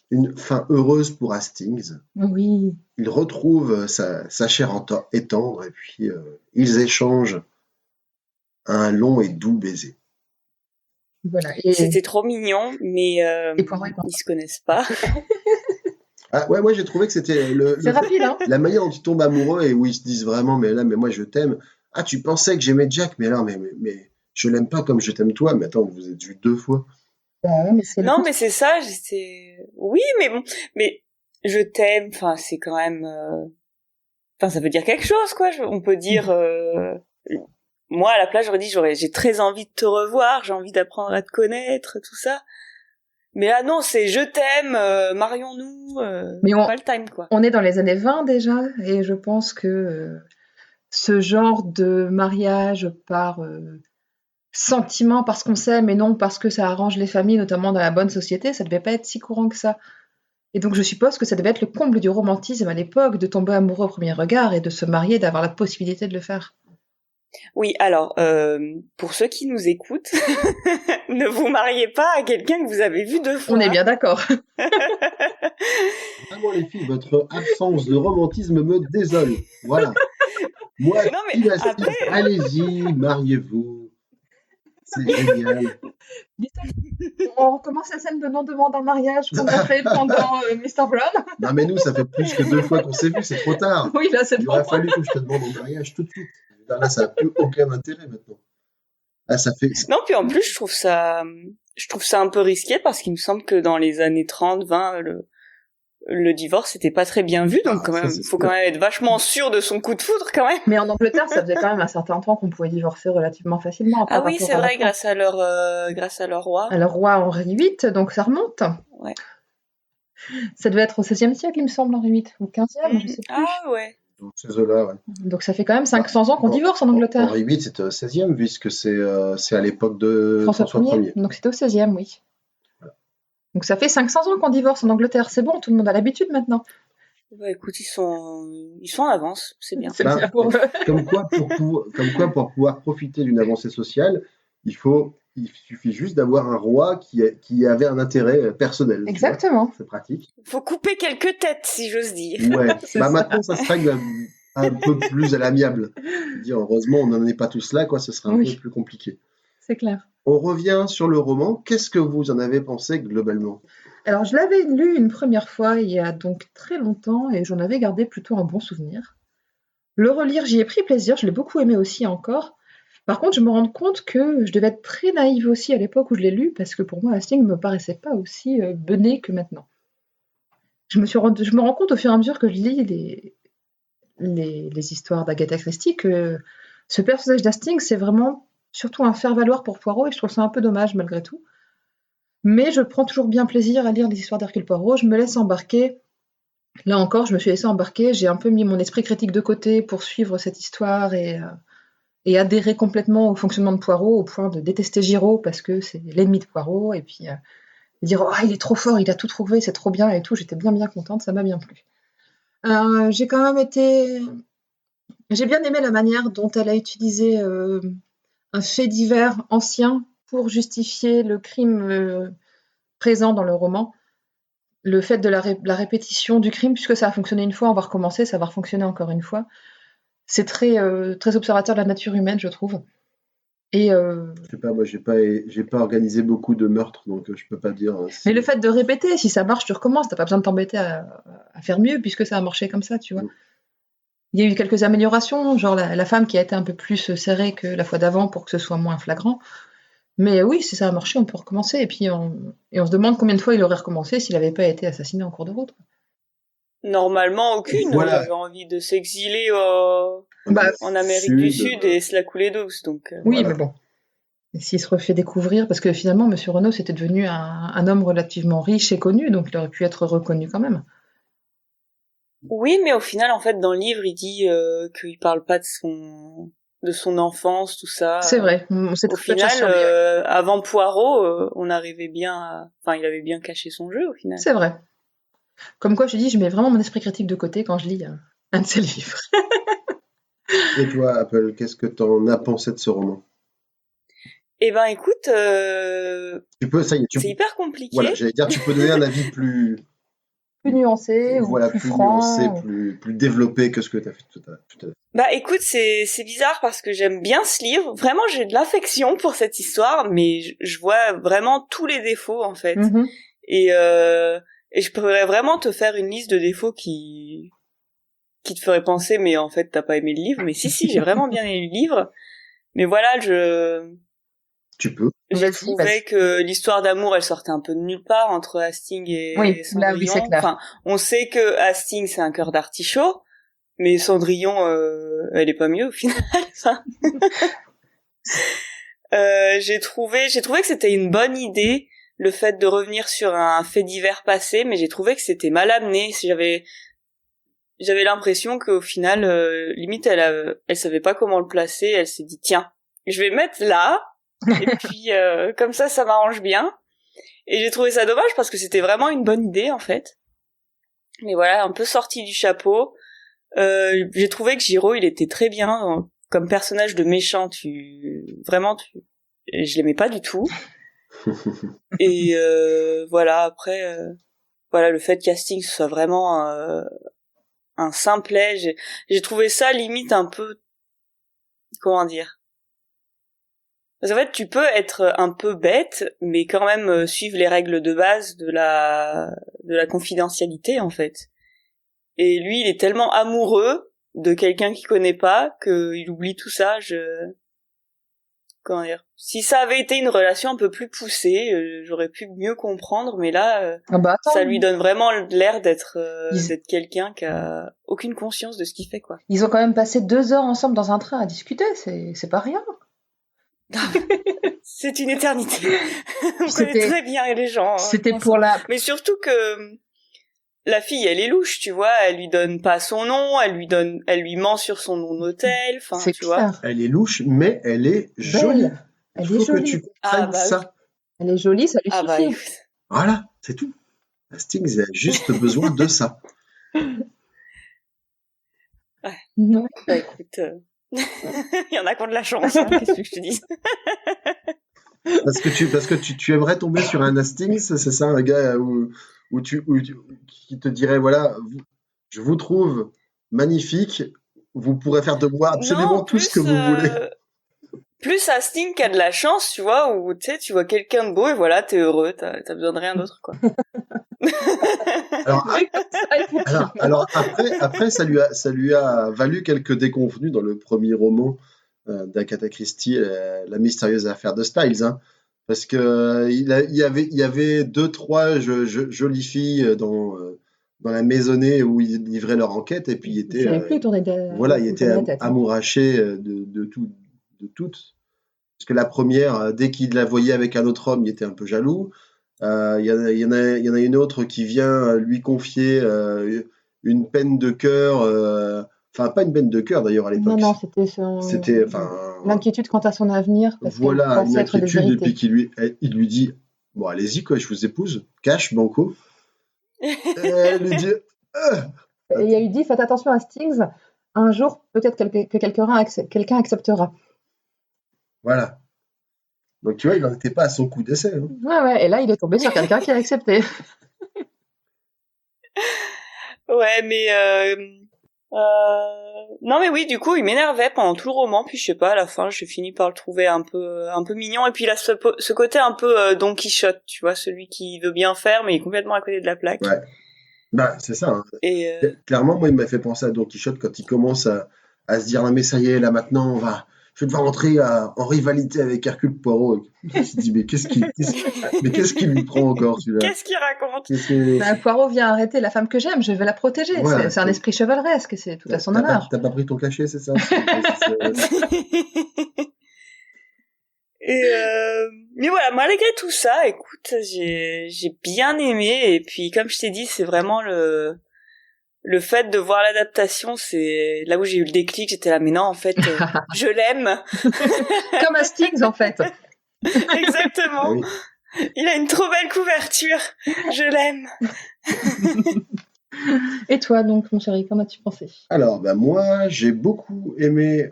S3: une fin heureuse pour Hastings.
S2: Oui.
S3: Il retrouve sa chair et tendre et puis ils échangent un long et doux baiser.
S2: Voilà.
S4: C'était trop mignon, mais ils se connaissent pas.
S3: Ah ouais, moi j'ai trouvé que c'était
S2: c'est rapide, hein.
S3: La manière dont ils tombent amoureux et où ils se disent vraiment, mais moi je t'aime. Ah, tu pensais que j'aimais Jack, mais alors, mais je l'aime pas comme je t'aime toi. Mais attends, vous êtes vus 2 fois.
S2: Mais
S4: c'est ça. Oui, mais bon, mais je t'aime. Enfin, c'est quand même. Enfin, ça veut dire quelque chose, quoi. On peut dire. Moi, à la place, j'aurais dit, j'ai très envie de te revoir, j'ai envie d'apprendre à te connaître, tout ça. Mais là, non, c'est je t'aime, marions-nous, pas le time, quoi.
S2: On est dans les années 20 déjà, et je pense que ce genre de mariage par sentiment, parce qu'on s'aime, et non parce que ça arrange les familles, notamment dans la bonne société, ça devait pas être si courant que ça. Et donc je suppose que ça devait être le comble du romantisme à l'époque, de tomber amoureux au premier regard, et de se marier, d'avoir la possibilité de le faire.
S4: Oui, alors, pour ceux qui nous écoutent, ne vous mariez pas à quelqu'un que vous avez vu 2 fois.
S2: On est bien d'accord.
S3: Vraiment les filles, votre absence de romantisme me désole. Voilà. Moi,
S4: non, mais après...
S3: allez-y, mariez-vous. C'est génial.
S2: On recommence la scène de non-demande en mariage qu'on a fait pendant Mr. Brown.
S3: Non mais nous, ça fait plus que 2 fois qu'on s'est vu, c'est trop tard.
S2: Oui, là, c'est
S3: Il aurait fallu que je te demande en mariage tout de suite. Là, ça n'a plus aucun intérêt maintenant. Là, ça fait...
S4: Non, puis en plus, je trouve ça un peu risqué parce qu'il me semble que dans les années 30, 20, le divorce n'était pas très bien vu, donc quand même, faut quand même être vachement sûr de son coup de foudre quand même.
S2: Mais en Angleterre, ça faisait quand même un certain temps qu'on pouvait divorcer relativement facilement.
S4: Ah oui, c'est vrai, grâce à leur roi.
S2: À leur roi Henri VIII, donc ça remonte.
S4: Ouais.
S2: Ça devait être au XVIe siècle, il me semble, Henri VIII, ou 15e, je sais plus.
S4: Ah ouais.
S3: Donc, ces eaux-là, ouais.
S2: Donc ça fait quand même 500 ans qu'on divorce en Angleterre.
S3: Henri VIII, c'était au XVIe, puisque c'est à l'époque de François Ier.
S2: Donc c'était au XVIe, oui. Voilà. Donc ça fait 500 ans qu'on divorce en Angleterre. C'est bon, tout le monde a l'habitude maintenant.
S4: Bah écoute, ils sont en avance, c'est bien.
S2: C'est bien pour eux.
S3: Comme quoi, pour pouvoir profiter d'une avancée sociale, il suffit juste d'avoir un roi qui avait un intérêt personnel.
S2: Exactement.
S3: C'est pratique.
S4: Il faut couper quelques têtes, si j'ose dire.
S3: Ouais. Maintenant, ça se règle un peu plus à l'amiable. Heureusement, on n'en est pas tous là, quoi. Ce serait un peu plus compliqué.
S2: C'est clair.
S3: On revient sur le roman. Qu'est-ce que vous en avez pensé globalement ?
S2: Alors, je l'avais lu une première fois il y a donc très longtemps et j'en avais gardé plutôt un bon souvenir. Le relire, j'y ai pris plaisir. Je l'ai beaucoup aimé aussi encore. Par contre, je me rends compte que je devais être très naïve aussi à l'époque où je l'ai lu, parce que pour moi, Hastings ne me paraissait pas aussi bené que maintenant. Je me rends compte au fur et à mesure que je lis les histoires d'Agatha Christie que ce personnage d'Hastings, c'est vraiment surtout un faire-valoir pour Poirot, et je trouve ça un peu dommage malgré tout. Mais je prends toujours bien plaisir à lire les histoires d'Hercule Poirot, je me laisse embarquer. Là encore, je me suis laissée embarquer, j'ai un peu mis mon esprit critique de côté pour suivre cette histoire et adhérer complètement au fonctionnement de Poirot, au point de détester Giraud parce que c'est l'ennemi de Poirot, et puis dire oh, il est trop fort, il a tout trouvé, c'est trop bien et tout. J'étais bien contente, ça m'a bien plu. J'ai bien aimé la manière dont elle a utilisé un fait divers ancien pour justifier le crime présent dans le roman. Le fait de la répétition du crime, puisque ça a fonctionné une fois, on va recommencer, ça va fonctionner encore une fois. C'est très observateur de la nature humaine, je trouve. Et
S3: Je sais pas, moi, j'ai pas organisé beaucoup de meurtres, donc je peux pas dire.
S2: mais le fait de répéter, si ça marche, tu recommences. T'as pas besoin de t'embêter à faire mieux, puisque ça a marché comme ça, tu vois. Il y a eu quelques améliorations, genre la femme qui a été un peu plus serrée que la fois d'avant pour que ce soit moins flagrant. Mais oui, si ça a marché, on peut recommencer. Et puis on se demande combien de fois il aurait recommencé s'il n'avait pas été assassiné en cours de route.
S4: Normalement, aucune.
S3: Voilà.
S4: Il avait envie de s'exiler
S2: Bah,
S4: en Amérique du Sud et se la couler douce. Donc,
S2: oui,
S3: voilà.
S2: mais bon. Et s'il se refait découvrir, parce que finalement, M. Renaud, c'était devenu un homme relativement riche et connu, donc il aurait pu être reconnu quand même.
S4: Oui, mais au final, en fait, dans le livre, il dit qu'il parle pas de son enfance, tout ça.
S2: C'est vrai.
S4: Au final, avant Poirot, on arrivait bien enfin, il avait bien caché son jeu, au final.
S2: C'est vrai. Comme quoi, je dis, je mets vraiment mon esprit critique de côté quand je lis un de ses livres.
S3: Et toi, Apple, qu'est-ce que t'en as pensé de ce roman?
S4: Eh ben, écoute,
S3: Tu peux, ça y est,
S4: c'est hyper compliqué.
S3: Voilà, j'allais dire, tu peux donner un avis plus
S2: nuancé,
S3: voilà,
S2: ou plus
S3: plus
S2: franc.
S3: nuancé, plus développé que ce que tu as fait tout à l'heure.
S4: Bah écoute, c'est bizarre parce que j'aime bien ce livre. Vraiment, j'ai de l'affection pour cette histoire, mais je vois vraiment tous les défauts en fait.
S2: Mhm.
S4: Et je pourrais vraiment te faire une liste de défauts qui te ferait penser, mais en fait t'as pas aimé le livre. Mais si, j'ai vraiment bien aimé le livre. Mais voilà,
S3: Tu peux.
S4: j'ai trouvé que l'histoire d'amour, elle sortait un peu de nulle part entre Hastings et Cendrillon.
S2: Là, oui, c'est clair.
S4: Enfin, on sait que Hastings c'est un cœur d'artichaut, mais Cendrillon, elle est pas mieux au final. Enfin, j'ai trouvé que c'était une bonne idée, le fait de revenir sur un fait divers passé, mais j'ai trouvé que c'était mal amené. J'avais l'impression qu'au final, limite, elle savait pas comment le placer. Elle s'est dit, tiens, je vais mettre là, et puis comme ça m'arrange bien. Et j'ai trouvé ça dommage parce que c'était vraiment une bonne idée en fait. Mais voilà, un peu sorti du chapeau. J'ai trouvé que Giraud, il était très bien comme personnage de méchant. Je l'aimais pas du tout. Et voilà, après, voilà, le fait que Hastings soit vraiment un simplet, j'ai trouvé ça limite un peu, comment dire. Parce qu'en fait, tu peux être un peu bête, mais quand même suivre les règles de base de la confidentialité, en fait. Et lui, il est tellement amoureux de quelqu'un qu'il connaît pas qu'il oublie tout ça. Comment dire ? Si ça avait été une relation un peu plus poussée, j'aurais pu mieux comprendre, mais là, ça lui donne vraiment l'air d'être quelqu'un qui a aucune conscience de ce qu'il fait, quoi.
S2: Ils ont quand même passé 2 heures ensemble dans un train à discuter, c'est pas rien.
S4: C'est une éternité. On connaît très bien les gens.
S2: C'était pour la...
S4: Mais surtout que la fille, elle est louche, tu vois. Elle lui donne pas son nom, elle lui ment sur son nom d'hôtel. Enfin,
S2: c'est
S4: tu vois.
S3: Elle est louche, mais elle est jolie.
S2: Elle
S3: Il faut
S2: est jolie.
S3: que tu comprennes ça.
S2: Oui. Elle est jolie, ça lui suffit.
S4: Écoute.
S3: Voilà, c'est tout. Hastings a juste besoin de ça.
S4: Ouais.
S2: Non.
S4: Bah écoute, il y en a qui ont de la chance, hein, qu'est-ce que je te dis.
S3: Parce que tu aimerais tomber sur un Hastings, c'est ça, un gars qui te dirait, voilà, je vous trouve magnifique, vous pourrez faire de moi absolument tout ce que vous voulez.
S4: Plus Hastings qui a de la chance, tu vois, où tu sais, tu vois quelqu'un de beau et voilà, t'es heureux, t'as besoin de rien d'autre, quoi.
S3: Alors après, ça lui a valu quelques déconvenues dans le premier roman d'Agatha Christie, La mystérieuse affaire de Styles, hein, parce que il y avait 2-3 jolies filles dans la maisonnée où ils livraient leur enquête, et puis il était
S2: il était
S3: amouraché de toutes. Parce que la première, dès qu'il la voyait avec un autre homme, il était un peu jaloux. Il y en a une autre qui vient lui confier une peine de cœur, enfin pas une peine de cœur d'ailleurs à
S2: Non,
S3: l'époque.
S2: non,
S3: C'était, enfin,
S2: l'inquiétude quant à son avenir parce qu'elle
S3: voilà, une
S2: pensait être
S3: inquiétude, et puis
S2: déshéritée.
S3: il lui dit, bon, allez-y, quoi, je vous épouse, cash, banco. Et elle lui dit,
S2: Et il y a eu dit, faites attention à Stings, un jour peut-être que quelqu'un acceptera.
S3: voilà. Donc tu vois, il n'en était pas à son coup d'essai. Hein.
S2: Ouais, et là il est tombé sur quelqu'un qui a accepté.
S4: Ouais, mais non, mais oui, du coup, il m'énervait pendant tout le roman, puis je sais pas, à la fin, j'ai fini par le trouver un peu mignon, et puis il a ce côté un peu Don Quichotte, tu vois, celui qui veut bien faire, mais il est complètement à côté de la plaque.
S3: Ouais. Bah, c'est ça. Hein.
S4: Et
S3: Clairement, moi, il m'a fait penser à Don Quichotte quand il commence à se dire, non mais ça y est, là maintenant, je vais devoir entrer en rivalité avec Hercule Poirot. Je me suis dit, mais qu'est-ce qui lui prend encore celui-là?
S4: qu'est-ce qu'il raconte?
S2: Bah, Poirot vient arrêter la femme que j'aime, je vais la protéger.
S3: Voilà,
S2: c'est un esprit chevaleresque, c'est tout à son
S3: T'as
S2: honneur.
S3: pas pris ton cachet, c'est ça?
S4: Et mais voilà, malgré tout ça, écoute, j'ai bien aimé, et puis comme je t'ai dit, c'est vraiment le fait de voir l'adaptation, c'est là où j'ai eu le déclic. J'étais là, mais non, en fait, je l'aime.
S2: Comme à Stings en fait.
S4: Exactement.
S3: Ah oui.
S4: Il a une trop belle couverture. Je l'aime.
S2: Et toi donc mon chéri, qu'en as-tu pensé?
S3: Alors, bah, moi, j'ai beaucoup aimé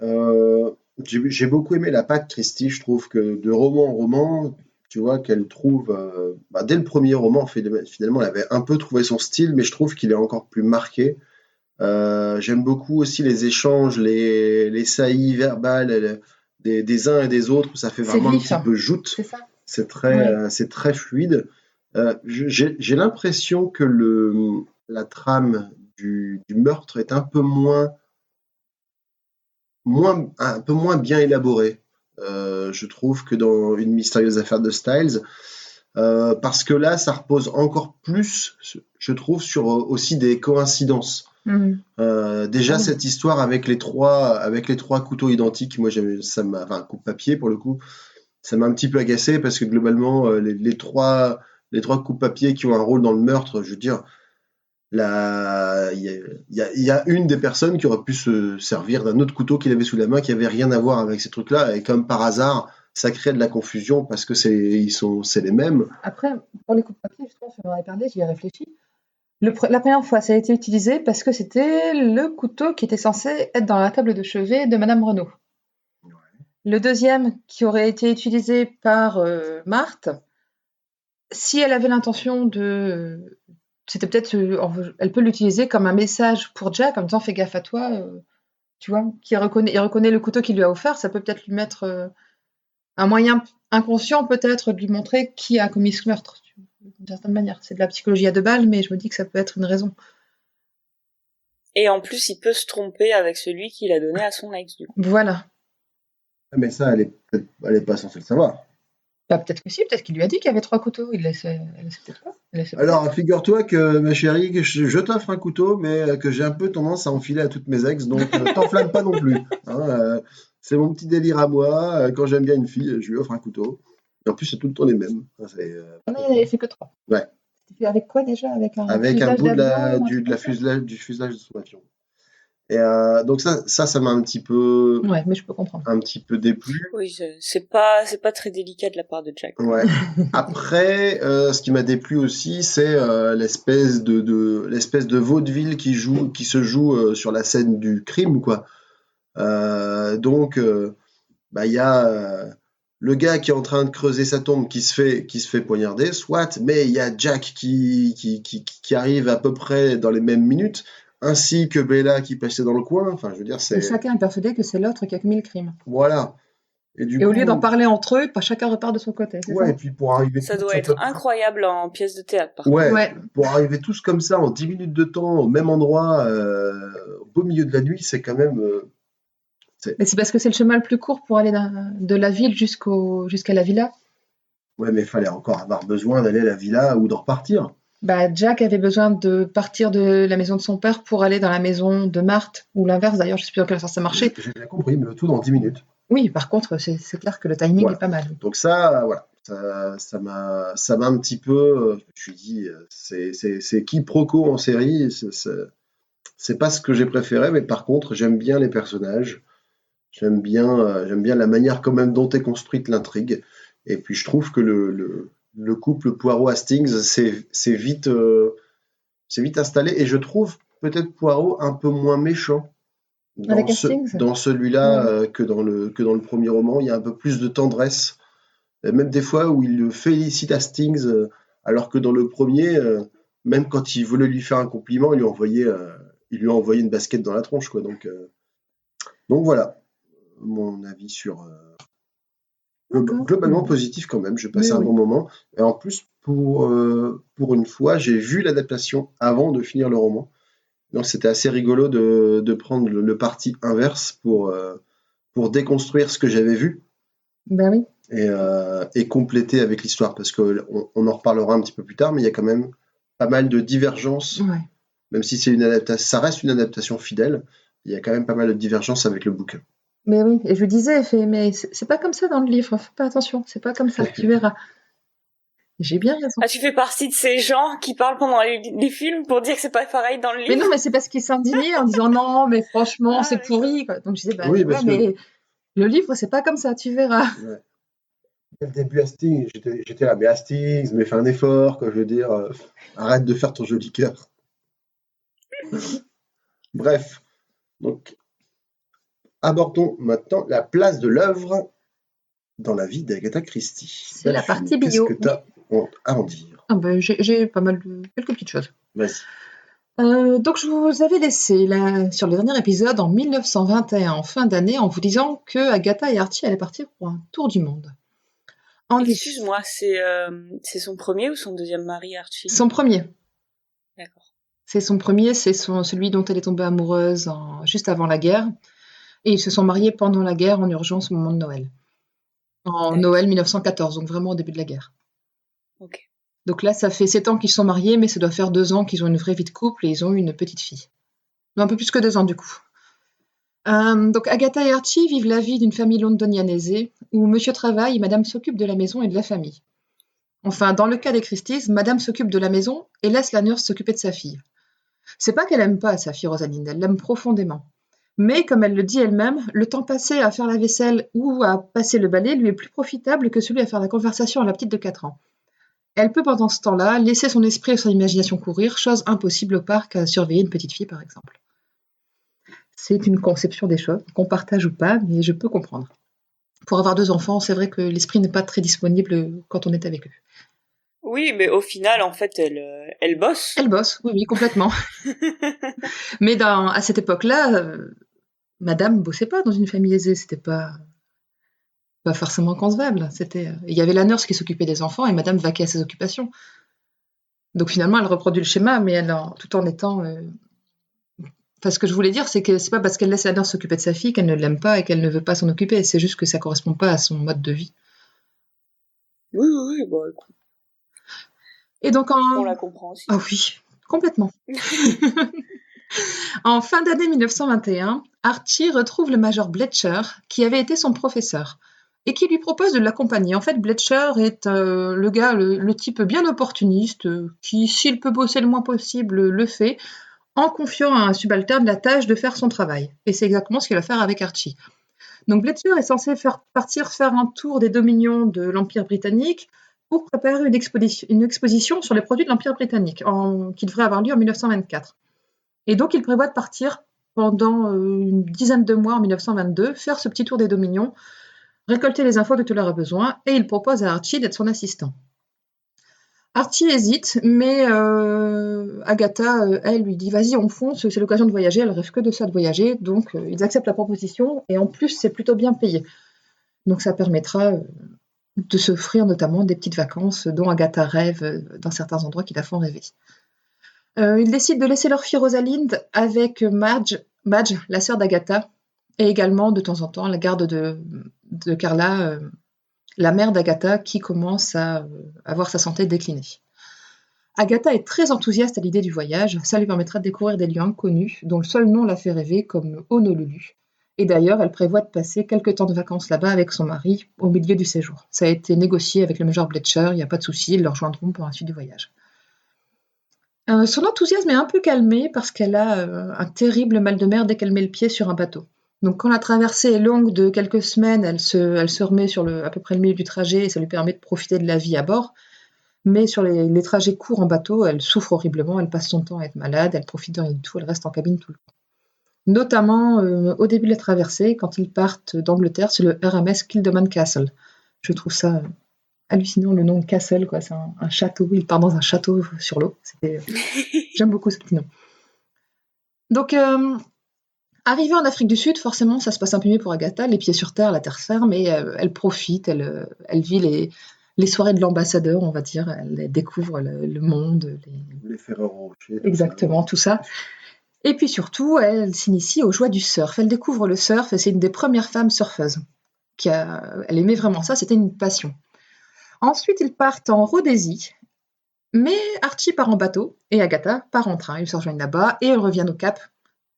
S3: la patte Christie. Je trouve que de roman en roman, tu vois, qu'elle trouve, dès le premier roman, finalement, elle avait un peu trouvé son style, mais je trouve qu'il est encore plus marqué. J'aime beaucoup aussi les échanges, les saillies verbales des uns et des autres, où ça fait
S2: C'est
S3: vraiment un
S2: vif,
S3: petit
S2: hein.
S3: peu joute.
S2: C'est ça.
S3: C'est très fluide. J'ai l'impression que la trame du meurtre est un peu un peu moins bien élaborée. Je trouve que dans Une mystérieuse affaire de Styles, parce que là, ça repose encore plus, je trouve, sur aussi des coïncidences.
S2: Mhm.
S3: Déjà,
S2: Ah oui.
S3: cette histoire avec les trois couteaux identiques, moi, enfin, coupe-papier pour le coup, ça m'a un petit peu agacé parce que globalement, les trois coupe-papier qui ont un rôle dans le meurtre, je veux dire, il y a une des personnes qui aurait pu se servir d'un autre couteau qu'il avait sous la main qui avait rien à voir avec ces trucs-là, et comme par hasard, ça crée de la confusion parce que c'est les mêmes.
S2: Après, pour les coupes papier, justement, tu m'en avais parlé, j'y ai réfléchi. La première fois, ça a été utilisé parce que c'était le couteau qui était censé être dans la table de chevet de Madame Renaud. Le deuxième, qui aurait été utilisé par Marthe, si elle avait l'intention de... C'était peut-être... elle peut l'utiliser comme un message pour Jack en disant « Fais gaffe à toi », tu vois, il reconnaît le couteau qu'il lui a offert, ça peut peut-être lui mettre un moyen inconscient peut-être de lui montrer qui a commis ce meurtre, d'une certaine manière. C'est de la psychologie à 2 balles, mais je me dis que ça peut être une raison.
S4: Et en plus, il peut se tromper avec celui qu'il a donné à son ex, du coup.
S2: Voilà.
S3: Mais ça, elle est pas censée le savoir.
S2: Bah, peut-être que si, peut-être qu'il lui a dit qu'il y avait 3 couteaux. Elle laissait peut-être pas.
S3: Alors, figure-toi que, ma chérie, que je t'offre un couteau, mais que j'ai un peu tendance à enfiler à toutes mes ex, donc t'enflamme pas non plus. Hein, c'est mon petit délire à moi. Quand j'aime bien une fille, je lui offre un couteau. Et en plus, c'est tout le temps les mêmes.
S2: Non, il n'avait fait que 3.
S3: Ouais.
S2: C'était avec quoi déjà? Avec un
S3: bout
S2: d'avion,
S3: du fuselage de son avion. Et donc ça m'a un petit peu
S2: Ouais, mais je peux comprendre.
S3: déplu.
S4: Oui, c'est pas très délicat de la part de Jack.
S3: Ouais. Après, ce qui m'a déplu aussi, c'est l'espèce de vaudeville qui se joue sur la scène du crime, quoi. Donc, il y a le gars qui est en train de creuser sa tombe qui se fait poignarder, soit, mais il y a Jack qui arrive à peu près dans les mêmes minutes, ainsi que Bella qui passait dans le coin. Enfin, je veux dire,
S2: Et chacun est persuadé que c'est l'autre qui a commis le crime.
S3: Voilà.
S2: Et au lieu d'en parler entre eux, pas chacun repart de son côté. C'est
S3: ouais,
S2: ça
S3: et puis pour arriver
S4: Ça
S3: tous
S4: doit
S3: à
S4: être
S3: peu près-
S4: incroyable en pièce de théâtre, par contre.
S3: Ouais, pour arriver tous comme ça en 10 minutes de temps, au même endroit, au beau milieu de la nuit, c'est quand même.
S2: Mais c'est parce que c'est le chemin le plus court pour aller de la ville jusqu'à la villa.
S3: Ouais, mais il fallait encore avoir besoin d'aller à la villa ou de repartir.
S2: Bah, Jack avait besoin de partir de la maison de son père pour aller dans la maison de Marthe, ou l'inverse d'ailleurs, je ne sais plus dans quel sens ça marchait.
S3: J'ai bien compris, mais le tout dans 10 minutes.
S2: Oui, par contre, c'est clair que le timing
S3: Voilà.
S2: est pas mal.
S3: Donc ça, voilà, ça m'a un petit peu. Je me suis dit, c'est quiproquo en série. C'est pas ce que j'ai préféré, mais par contre, j'aime bien les personnages. J'aime bien la manière quand même dont est construite l'intrigue. Et puis je trouve que le couple Poirot-Hastings c'est vite installé. Et je trouve peut-être Poirot un peu moins méchant
S2: Avec Hastings.
S3: dans celui-là que dans le premier roman. Il y a un peu plus de tendresse. Même des fois où il félicite Hastings, alors que dans le premier, même quand il voulait lui faire un compliment, il lui a envoyé une basket dans la tronche, quoi. Donc voilà, mon avis sur
S2: D'accord.
S3: globalement positif quand même. J'ai passé
S2: Oui,
S3: un
S2: oui.
S3: bon moment. Et en plus, pour une fois, j'ai vu l'adaptation avant de finir le roman. Donc c'était assez rigolo de prendre le parti inverse pour déconstruire ce que j'avais vu
S2: Ben oui.
S3: et compléter avec l'histoire, parce qu'on en reparlera un petit peu plus tard, mais il y a quand même pas mal de divergences,
S2: Ouais.
S3: même si ça reste une adaptation fidèle, il y a quand même pas mal de divergences avec le bouquin.
S2: Mais oui, et je lui disais, mais c'est pas comme ça dans le livre, fais pas attention, c'est pas comme ça, tu verras. J'ai bien raison.
S4: Ah, tu fais partie de ces gens qui parlent pendant les films pour dire que c'est pas pareil dans le livre.
S2: Mais non, mais c'est parce qu'il s'indignait en disant non, mais franchement, c'est
S4: d'accord.
S2: pourri, quoi. Donc je disais, bah
S3: Oui,
S2: ouais,
S3: parce que
S2: mais le livre, c'est pas comme ça, tu verras.
S3: ouais, dès le début, Hastings, j'étais là, mais Hastings, mais fais un effort, quoi, je veux dire, arrête de faire ton joli cœur. Bref, donc abordons maintenant la place de l'œuvre dans la vie d'Agatha Christie.
S2: C'est la
S3: Delphine,
S2: partie bio.
S3: Qu'est-ce que tu as à en dire?
S2: Ah ben, j'ai pas mal quelques petites choses.
S3: Vas-y.
S2: Donc je vous avais laissé là, sur le dernier épisode en 1921, en fin d'année, en vous disant que Agatha et Archie allaient partir pour un tour du monde.
S4: Excuse-moi, c'est son premier ou son deuxième mari, Archie?
S2: Son premier.
S4: D'accord.
S2: C'est son premier, c'est celui dont elle est tombée amoureuse juste avant la guerre. Et ils se sont mariés pendant la guerre en urgence au moment de Noël. En Noël 1914, donc vraiment au début de la guerre.
S4: Ok.
S2: Donc là, ça fait 7 ans qu'ils sont mariés, mais ça doit faire 2 ans qu'ils ont une vraie vie de couple et ils ont eu une petite fille. Non, un peu plus que 2 ans du coup. Donc Agatha et Archie vivent la vie d'une famille londonienne aisée, où monsieur travaille et madame s'occupe de la maison et de la famille. Enfin, dans le cas des Christies, madame s'occupe de la maison et laisse la nurse s'occuper de sa fille. C'est pas qu'elle aime pas sa fille Rosalind, elle l'aime profondément. Mais comme elle le dit elle-même, le temps passé à faire la vaisselle ou à passer le balai lui est plus profitable que celui à faire la conversation à la petite de 4 ans. Elle peut pendant ce temps-là laisser son esprit et son imagination courir, chose impossible au parc à surveiller une petite fille par exemple. C'est une conception des choses, qu'on partage ou pas, mais je peux comprendre. Pour avoir 2 enfants, c'est vrai que l'esprit n'est pas très disponible quand on est avec eux.
S4: Oui, mais au final, en fait, elle bosse.
S2: Elle bosse, oui, complètement. Mais à cette époque-là, madame bossait pas dans une famille aisée, c'était pas forcément concevable. Il y avait la nurse qui s'occupait des enfants et madame vaquait à ses occupations. Donc finalement, elle reproduit le schéma, mais tout en étant... Enfin, ce que je voulais dire, c'est que c'est pas parce qu'elle laisse la nurse s'occuper de sa fille qu'elle ne l'aime pas et qu'elle ne veut pas s'en occuper. C'est juste que ça correspond pas à son mode de vie.
S4: Oui, bon, écoute.
S2: Et donc
S4: on la comprend aussi.
S2: Ah oui, complètement. En fin d'année 1921, Archie retrouve le major Bletcher, qui avait été son professeur, et qui lui propose de l'accompagner. En fait, Bletcher est le type bien opportuniste, qui, s'il peut bosser le moins possible, le fait, en confiant à un subalterne la tâche de faire son travail. Et c'est exactement ce qu'il va faire avec Archie. Donc Bletcher est censé faire un tour des dominions de l'Empire britannique pour préparer une exposition sur les produits de l'Empire britannique, qui devrait avoir lieu en 1924. Et donc il prévoit de partir pendant une dizaine de mois en 1922, faire ce petit tour des dominions, récolter les infos dont il aura besoin, et il propose à Archie d'être son assistant. Archie hésite, mais Agatha, elle, lui dit « Vas-y, on fonce, c'est l'occasion de voyager. » Elle rêve que de ça, de voyager. Donc, ils acceptent la proposition. Et en plus, c'est plutôt bien payé. Donc, ça permettra de s'offrir notamment des petites vacances dont Agatha rêve dans certains endroits qui la font rêver. Ils décident de laisser leur fille Rosalind avec Madge, la sœur d'Agatha, et également, de temps en temps, la garde de Carla, la mère d'Agatha, qui commence à avoir sa santé déclinée. Agatha est très enthousiaste à l'idée du voyage, ça lui permettra de découvrir des lieux inconnus, dont le seul nom la fait rêver, comme Honolulu. Et d'ailleurs, elle prévoit de passer quelques temps de vacances là-bas avec son mari au milieu du séjour. Ça a été négocié avec le major Bletcher, il n'y a pas de souci, ils le rejoindront pour la suite du voyage. Son enthousiasme est un peu calmé parce qu'elle a un terrible mal de mer dès qu'elle met le pied sur un bateau. Donc quand la traversée est longue de quelques semaines, elle se remet sur à peu près le milieu du trajet et ça lui permet de profiter de la vie à bord. Mais sur les trajets courts en bateau, elle souffre horriblement, elle passe son temps à être malade, elle profite de rien du tout, elle reste en cabine tout le temps. Notamment au début de la traversée, quand ils partent d'Angleterre, c'est le RMS Kildoman Castle. Je trouve ça hallucinant, le nom Castle, quoi. C'est un château, il part dans un château sur l'eau. J'aime beaucoup ce petit nom. Donc, arrivée en Afrique du Sud, forcément, ça se passe un peu mieux pour Agatha, les pieds sur terre, la terre ferme, et elle profite, elle vit les soirées de l'ambassadeur, on va dire, elle découvre le monde.
S3: Les Ferrero Rocher.
S2: Exactement, tout ça. Et puis surtout, elle s'initie aux joies du surf. Elle découvre le surf et c'est une des premières femmes surfeuses. Elle aimait vraiment ça, c'était une passion. Ensuite, ils partent en Rhodésie, mais Archie part en bateau et Agatha part en train. Ils se rejoignent là-bas et elles reviennent au Cap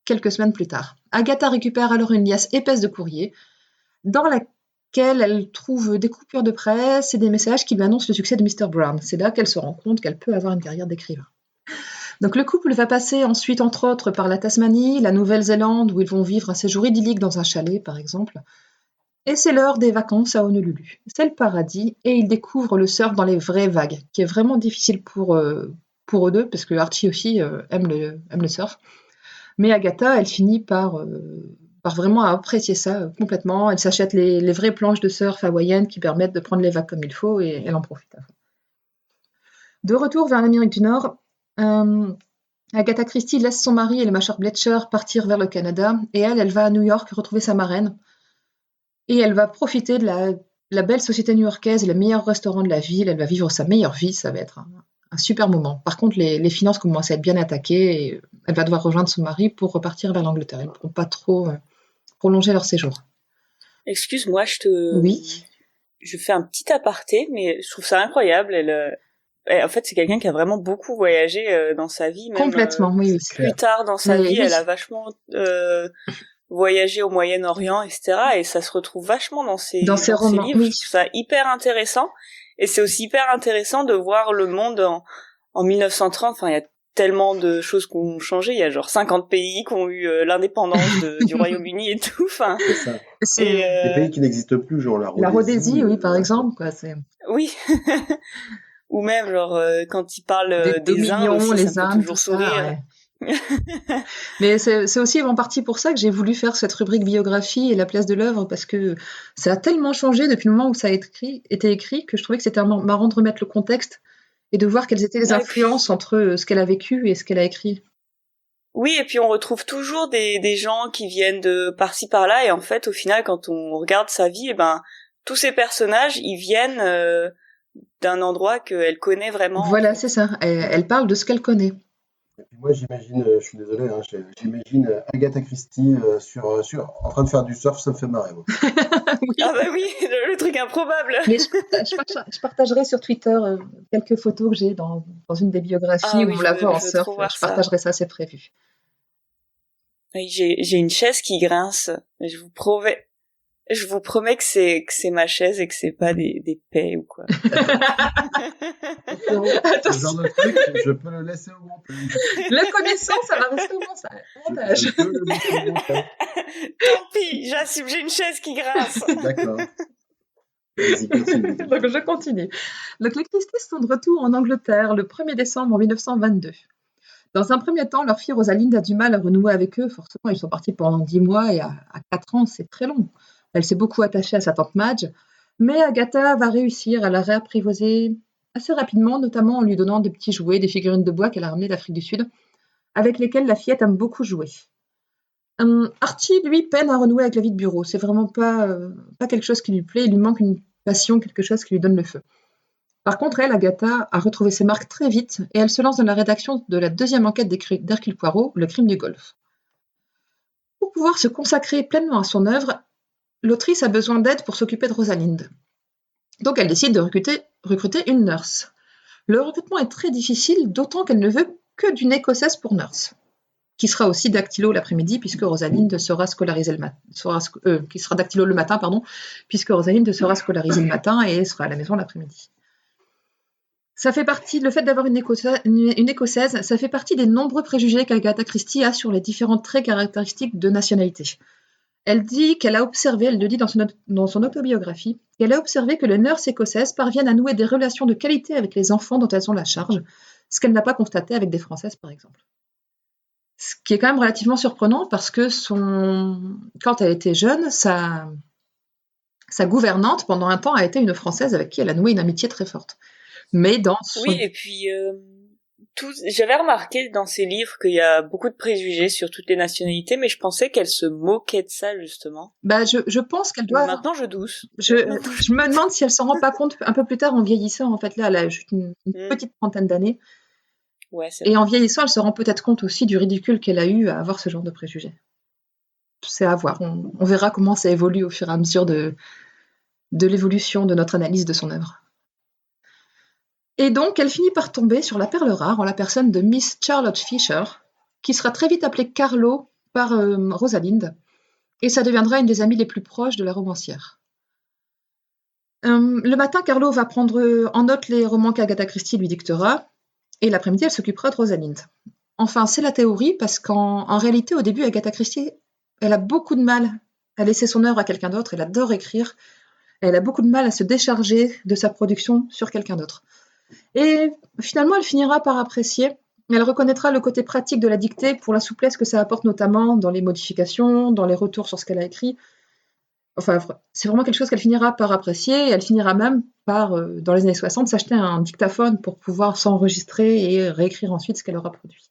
S2: quelques semaines plus tard. Agatha récupère alors une liasse épaisse de courrier dans laquelle elle trouve des coupures de presse et des messages qui lui annoncent le succès de Mr. Brown. C'est là qu'elle se rend compte qu'elle peut avoir une carrière d'écrivain. Donc le couple va passer ensuite, entre autres, par la Tasmanie, la Nouvelle-Zélande, où ils vont vivre un séjour idyllique dans un chalet, par exemple. Et c'est l'heure des vacances à Honolulu. C'est le paradis, et ils découvrent le surf dans les vraies vagues, qui est vraiment difficile pour eux deux, parce que Archie aussi aime le surf. Mais Agatha, elle finit par vraiment apprécier ça complètement. Elle s'achète les vraies planches de surf hawaïennes qui permettent de prendre les vagues comme il faut, et elle en profite à fond. De retour vers l'Amérique du Nord, Agatha Christie laisse son mari et le major Bletcher partir vers le Canada et elle va à New York retrouver sa marraine et elle va profiter de la belle société new-yorkaise et les meilleurs restaurants de la ville. Elle va vivre sa meilleure vie, ça va être un super moment. Par contre, les finances commencent à être bien attaquées et elle va devoir rejoindre son mari pour repartir vers l'Angleterre. Ils ne pourront pas trop prolonger leur séjour.
S4: Excuse-moi,
S2: Oui.
S4: Je fais un petit aparté, mais je trouve ça incroyable. En fait, c'est quelqu'un qui a vraiment beaucoup voyagé dans sa vie. Même,
S2: complètement, oui.
S4: Plus tard dans sa vie, elle a vachement voyagé au Moyen-Orient, etc. Et ça se retrouve vachement dans ses romans. Livres. Oui. Je trouve ça hyper intéressant. Et c'est aussi hyper intéressant de voir le monde en 1930. Enfin, il y a tellement de choses qui ont changé. Il y a genre 50 pays qui ont eu l'indépendance du Royaume-Uni et tout. Enfin,
S3: c'est des pays qui n'existent plus, genre la Rhodésie.
S2: La Rhodésie, oui, par exemple. Quoi,
S4: oui. Ou même, genre, quand ils parlent des Indes aussi, les ça me fait toujours sourire.
S2: Ouais. Mais c'est aussi en partie pour ça que j'ai voulu faire cette rubrique biographie et la place de l'œuvre, parce que ça a tellement changé depuis le moment où ça a été écrit que je trouvais que c'était marrant de remettre le contexte et de voir quelles étaient les influences entre ce qu'elle a vécu et ce qu'elle a écrit.
S4: Oui, et puis on retrouve toujours des gens qui viennent de par-ci par-là, et en fait, au final, quand on regarde sa vie, tous ces personnages, ils viennent d'un endroit qu'elle connaît vraiment.
S2: Voilà, c'est ça. Elle parle de ce qu'elle connaît.
S3: Et puis moi, j'imagine, je suis désolé, j'imagine Agatha Christie en train de faire du surf, ça me fait marrer. Moi.
S2: Oui.
S4: Ah bah oui, le truc improbable.
S2: Mais je partagerai sur Twitter quelques photos que j'ai dans une des biographies où on la voit en surf. Je partagerai ça, c'est prévu.
S4: Oui, j'ai une chaise qui grince. Je vous promets que c'est ma chaise et que c'est pas des paix ou quoi.
S3: Ce genre de truc, je peux le laisser au montage.
S2: La connaissance, ça va rester au montage.
S3: Je peux le laisser au montage.
S4: Tant pis, j'assume, j'ai une chaise qui grince.
S3: D'accord. Vas-y, continue.
S2: Donc je continue. Donc les Christie sont de retour en Angleterre le 1er décembre 1922. Dans un premier temps, leur fille Rosalind a du mal à renouer avec eux. Forcément, ils sont partis pendant 10 mois et à 4 ans, c'est très long. Elle s'est beaucoup attachée à sa tante Madge, mais Agatha va réussir à la réapprivoiser assez rapidement, notamment en lui donnant des petits jouets, des figurines de bois qu'elle a ramenées d'Afrique du Sud, avec lesquelles la fillette aime beaucoup jouer. Archie, lui, peine à renouer avec la vie de bureau. C'est vraiment pas quelque chose qui lui plaît. Il lui manque une passion, quelque chose qui lui donne le feu. Par contre, elle, Agatha, a retrouvé ses marques très vite et elle se lance dans la rédaction de la deuxième enquête d'Hercule Poirot, Le crime du Golfe. Pour pouvoir se consacrer pleinement à son œuvre, l'autrice a besoin d'aide pour s'occuper de Rosalind. Donc elle décide de recruter une nurse. Le recrutement est très difficile, d'autant qu'elle ne veut que d'une Écossaise pour nurse. qui sera aussi dactylo l'après-midi, puisque Rosalinde sera scolarisée qui sera dactylo le matin, pardon, puisque Rosalinde sera scolarisée le matin et sera à la maison l'après-midi. Ça fait partie, le fait d'avoir une écossaise, ça fait partie des nombreux préjugés qu'Agatha Christie a sur les différents traits caractéristiques de nationalité. Elle dit qu'elle a observé, elle le dit dans son autobiographie, qu'elle a observé que les nurses écossaises parviennent à nouer des relations de qualité avec les enfants dont elles ont la charge, ce qu'elle n'a pas constaté avec des Françaises, par exemple. Ce qui est quand même relativement surprenant parce que quand elle était jeune, sa gouvernante, pendant un temps, a été une Française avec qui elle a noué une amitié très forte. Mais
S4: Oui, et puis j'avais remarqué dans ses livres qu'il y a beaucoup de préjugés sur toutes les nationalités, mais je pensais qu'elle se moquait de ça justement.
S2: Je pense qu'elle doit.
S4: Maintenant, je douce.
S2: Je me demande si elle s'en rend pas compte un peu plus tard en vieillissant. En fait, là, elle a juste une petite trentaine d'années.
S4: Ouais,
S2: et en vieillissant, elle se rend peut-être compte aussi du ridicule qu'elle a eu à avoir ce genre de préjugés. C'est à voir. On verra comment ça évolue au fur et à mesure de l'évolution de notre analyse de son œuvre. Et donc, elle finit par tomber sur la perle rare en la personne de Miss Charlotte Fisher, qui sera très vite appelée Carlo par Rosalinde, et ça deviendra une des amies les plus proches de la romancière. Le matin, Carlo va prendre en note les romans qu'Agatha Christie lui dictera, et l'après-midi, elle s'occupera de Rosalinde. Enfin, c'est la théorie, parce qu'en réalité, au début, Agatha Christie, elle a beaucoup de mal à laisser son œuvre à quelqu'un d'autre, elle adore écrire, elle a beaucoup de mal à se décharger de sa production sur quelqu'un d'autre. Et finalement, elle finira par apprécier. Elle reconnaîtra le côté pratique de la dictée pour la souplesse que ça apporte, notamment dans les modifications, dans les retours sur ce qu'elle a écrit. Enfin, c'est vraiment quelque chose qu'elle finira par apprécier. Et elle finira même par, dans les années 60, s'acheter un dictaphone pour pouvoir s'enregistrer et réécrire ensuite ce qu'elle aura produit.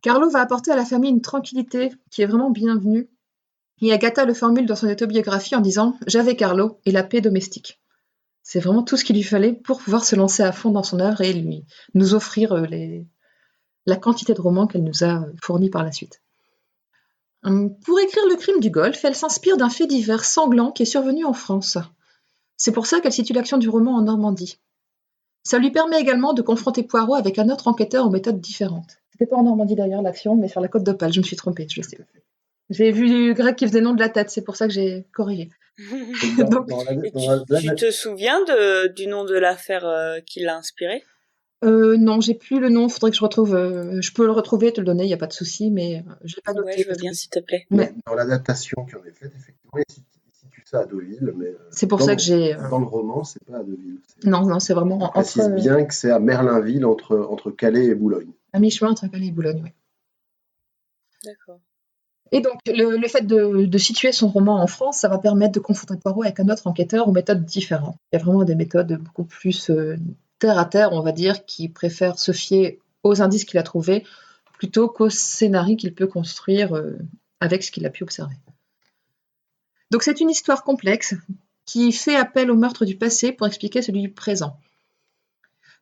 S2: Carlo va apporter à la famille une tranquillité qui est vraiment bienvenue. Et Agatha le formule dans son autobiographie en disant « J'avais Carlo et la paix domestique ». C'est vraiment tout ce qu'il lui fallait pour pouvoir se lancer à fond dans son œuvre et nous offrir la quantité de romans qu'elle nous a fournis par la suite. Pour écrire Le crime du Golfe, elle s'inspire d'un fait divers sanglant qui est survenu en France. C'est pour ça qu'elle situe l'action du roman en Normandie. Ça lui permet également de confronter Poirot avec un autre enquêteur aux méthodes différentes. C'était pas en Normandie d'ailleurs l'action, mais sur la côte d'Opale, je me suis trompée, je sais. J'ai vu Greg qui faisait nom de la tête, c'est pour ça que j'ai corrigé.
S4: Tu te souviens du nom de l'affaire qui l'a inspiré ?
S2: Non, j'ai plus le nom, faudrait que je retrouve. Je peux le retrouver et te le donner, il n'y a pas de souci, mais je l'ai pas noté.
S4: Ouais, je veux bien, s'il te plaît.
S3: Mais dans l'adaptation qui en est faite, effectivement, il situe ça à Deauville, mais
S2: c'est pour ça que j'ai.
S3: Dans le roman, c'est pas à Deauville.
S2: Non, c'est vraiment.
S3: On précise bien que c'est à Merlinville, entre Calais et Boulogne.
S2: À mi-chemin entre Calais et Boulogne, oui.
S4: D'accord.
S2: Et donc, le fait de situer son roman en France, ça va permettre de confronter Poirot avec un autre enquêteur aux méthodes différentes. Il y a vraiment des méthodes beaucoup plus terre à terre, on va dire, qui préfèrent se fier aux indices qu'il a trouvés plutôt qu'au scénario qu'il peut construire avec ce qu'il a pu observer. Donc, c'est une histoire complexe qui fait appel au meurtre du passé pour expliquer celui du présent.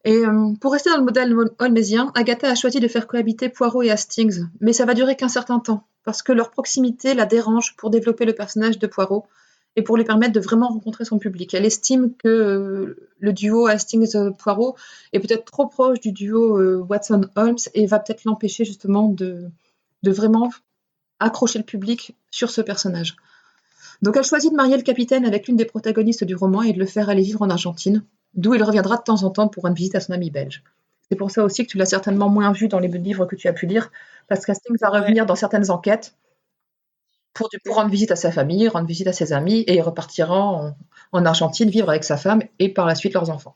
S2: Et pour rester dans le modèle holmésien, Agatha a choisi de faire cohabiter Poirot et Hastings, mais ça va durer qu'un certain temps, parce que leur proximité la dérange pour développer le personnage de Poirot et pour lui permettre de vraiment rencontrer son public. Elle estime que le duo Hastings-Poirot est peut-être trop proche du duo Watson-Holmes et va peut-être l'empêcher justement de vraiment accrocher le public sur ce personnage. Donc elle choisit de marier le capitaine avec l'une des protagonistes du roman et de le faire aller vivre en Argentine, d'où il reviendra de temps en temps pour une visite à son ami belge. C'est pour ça aussi que tu l'as certainement moins vu dans les livres que tu as pu lire, parce qu'Hastings va revenir dans certaines enquêtes pour rendre visite à sa famille, rendre visite à ses amis, et il repartira en Argentine vivre avec sa femme et par la suite leurs enfants.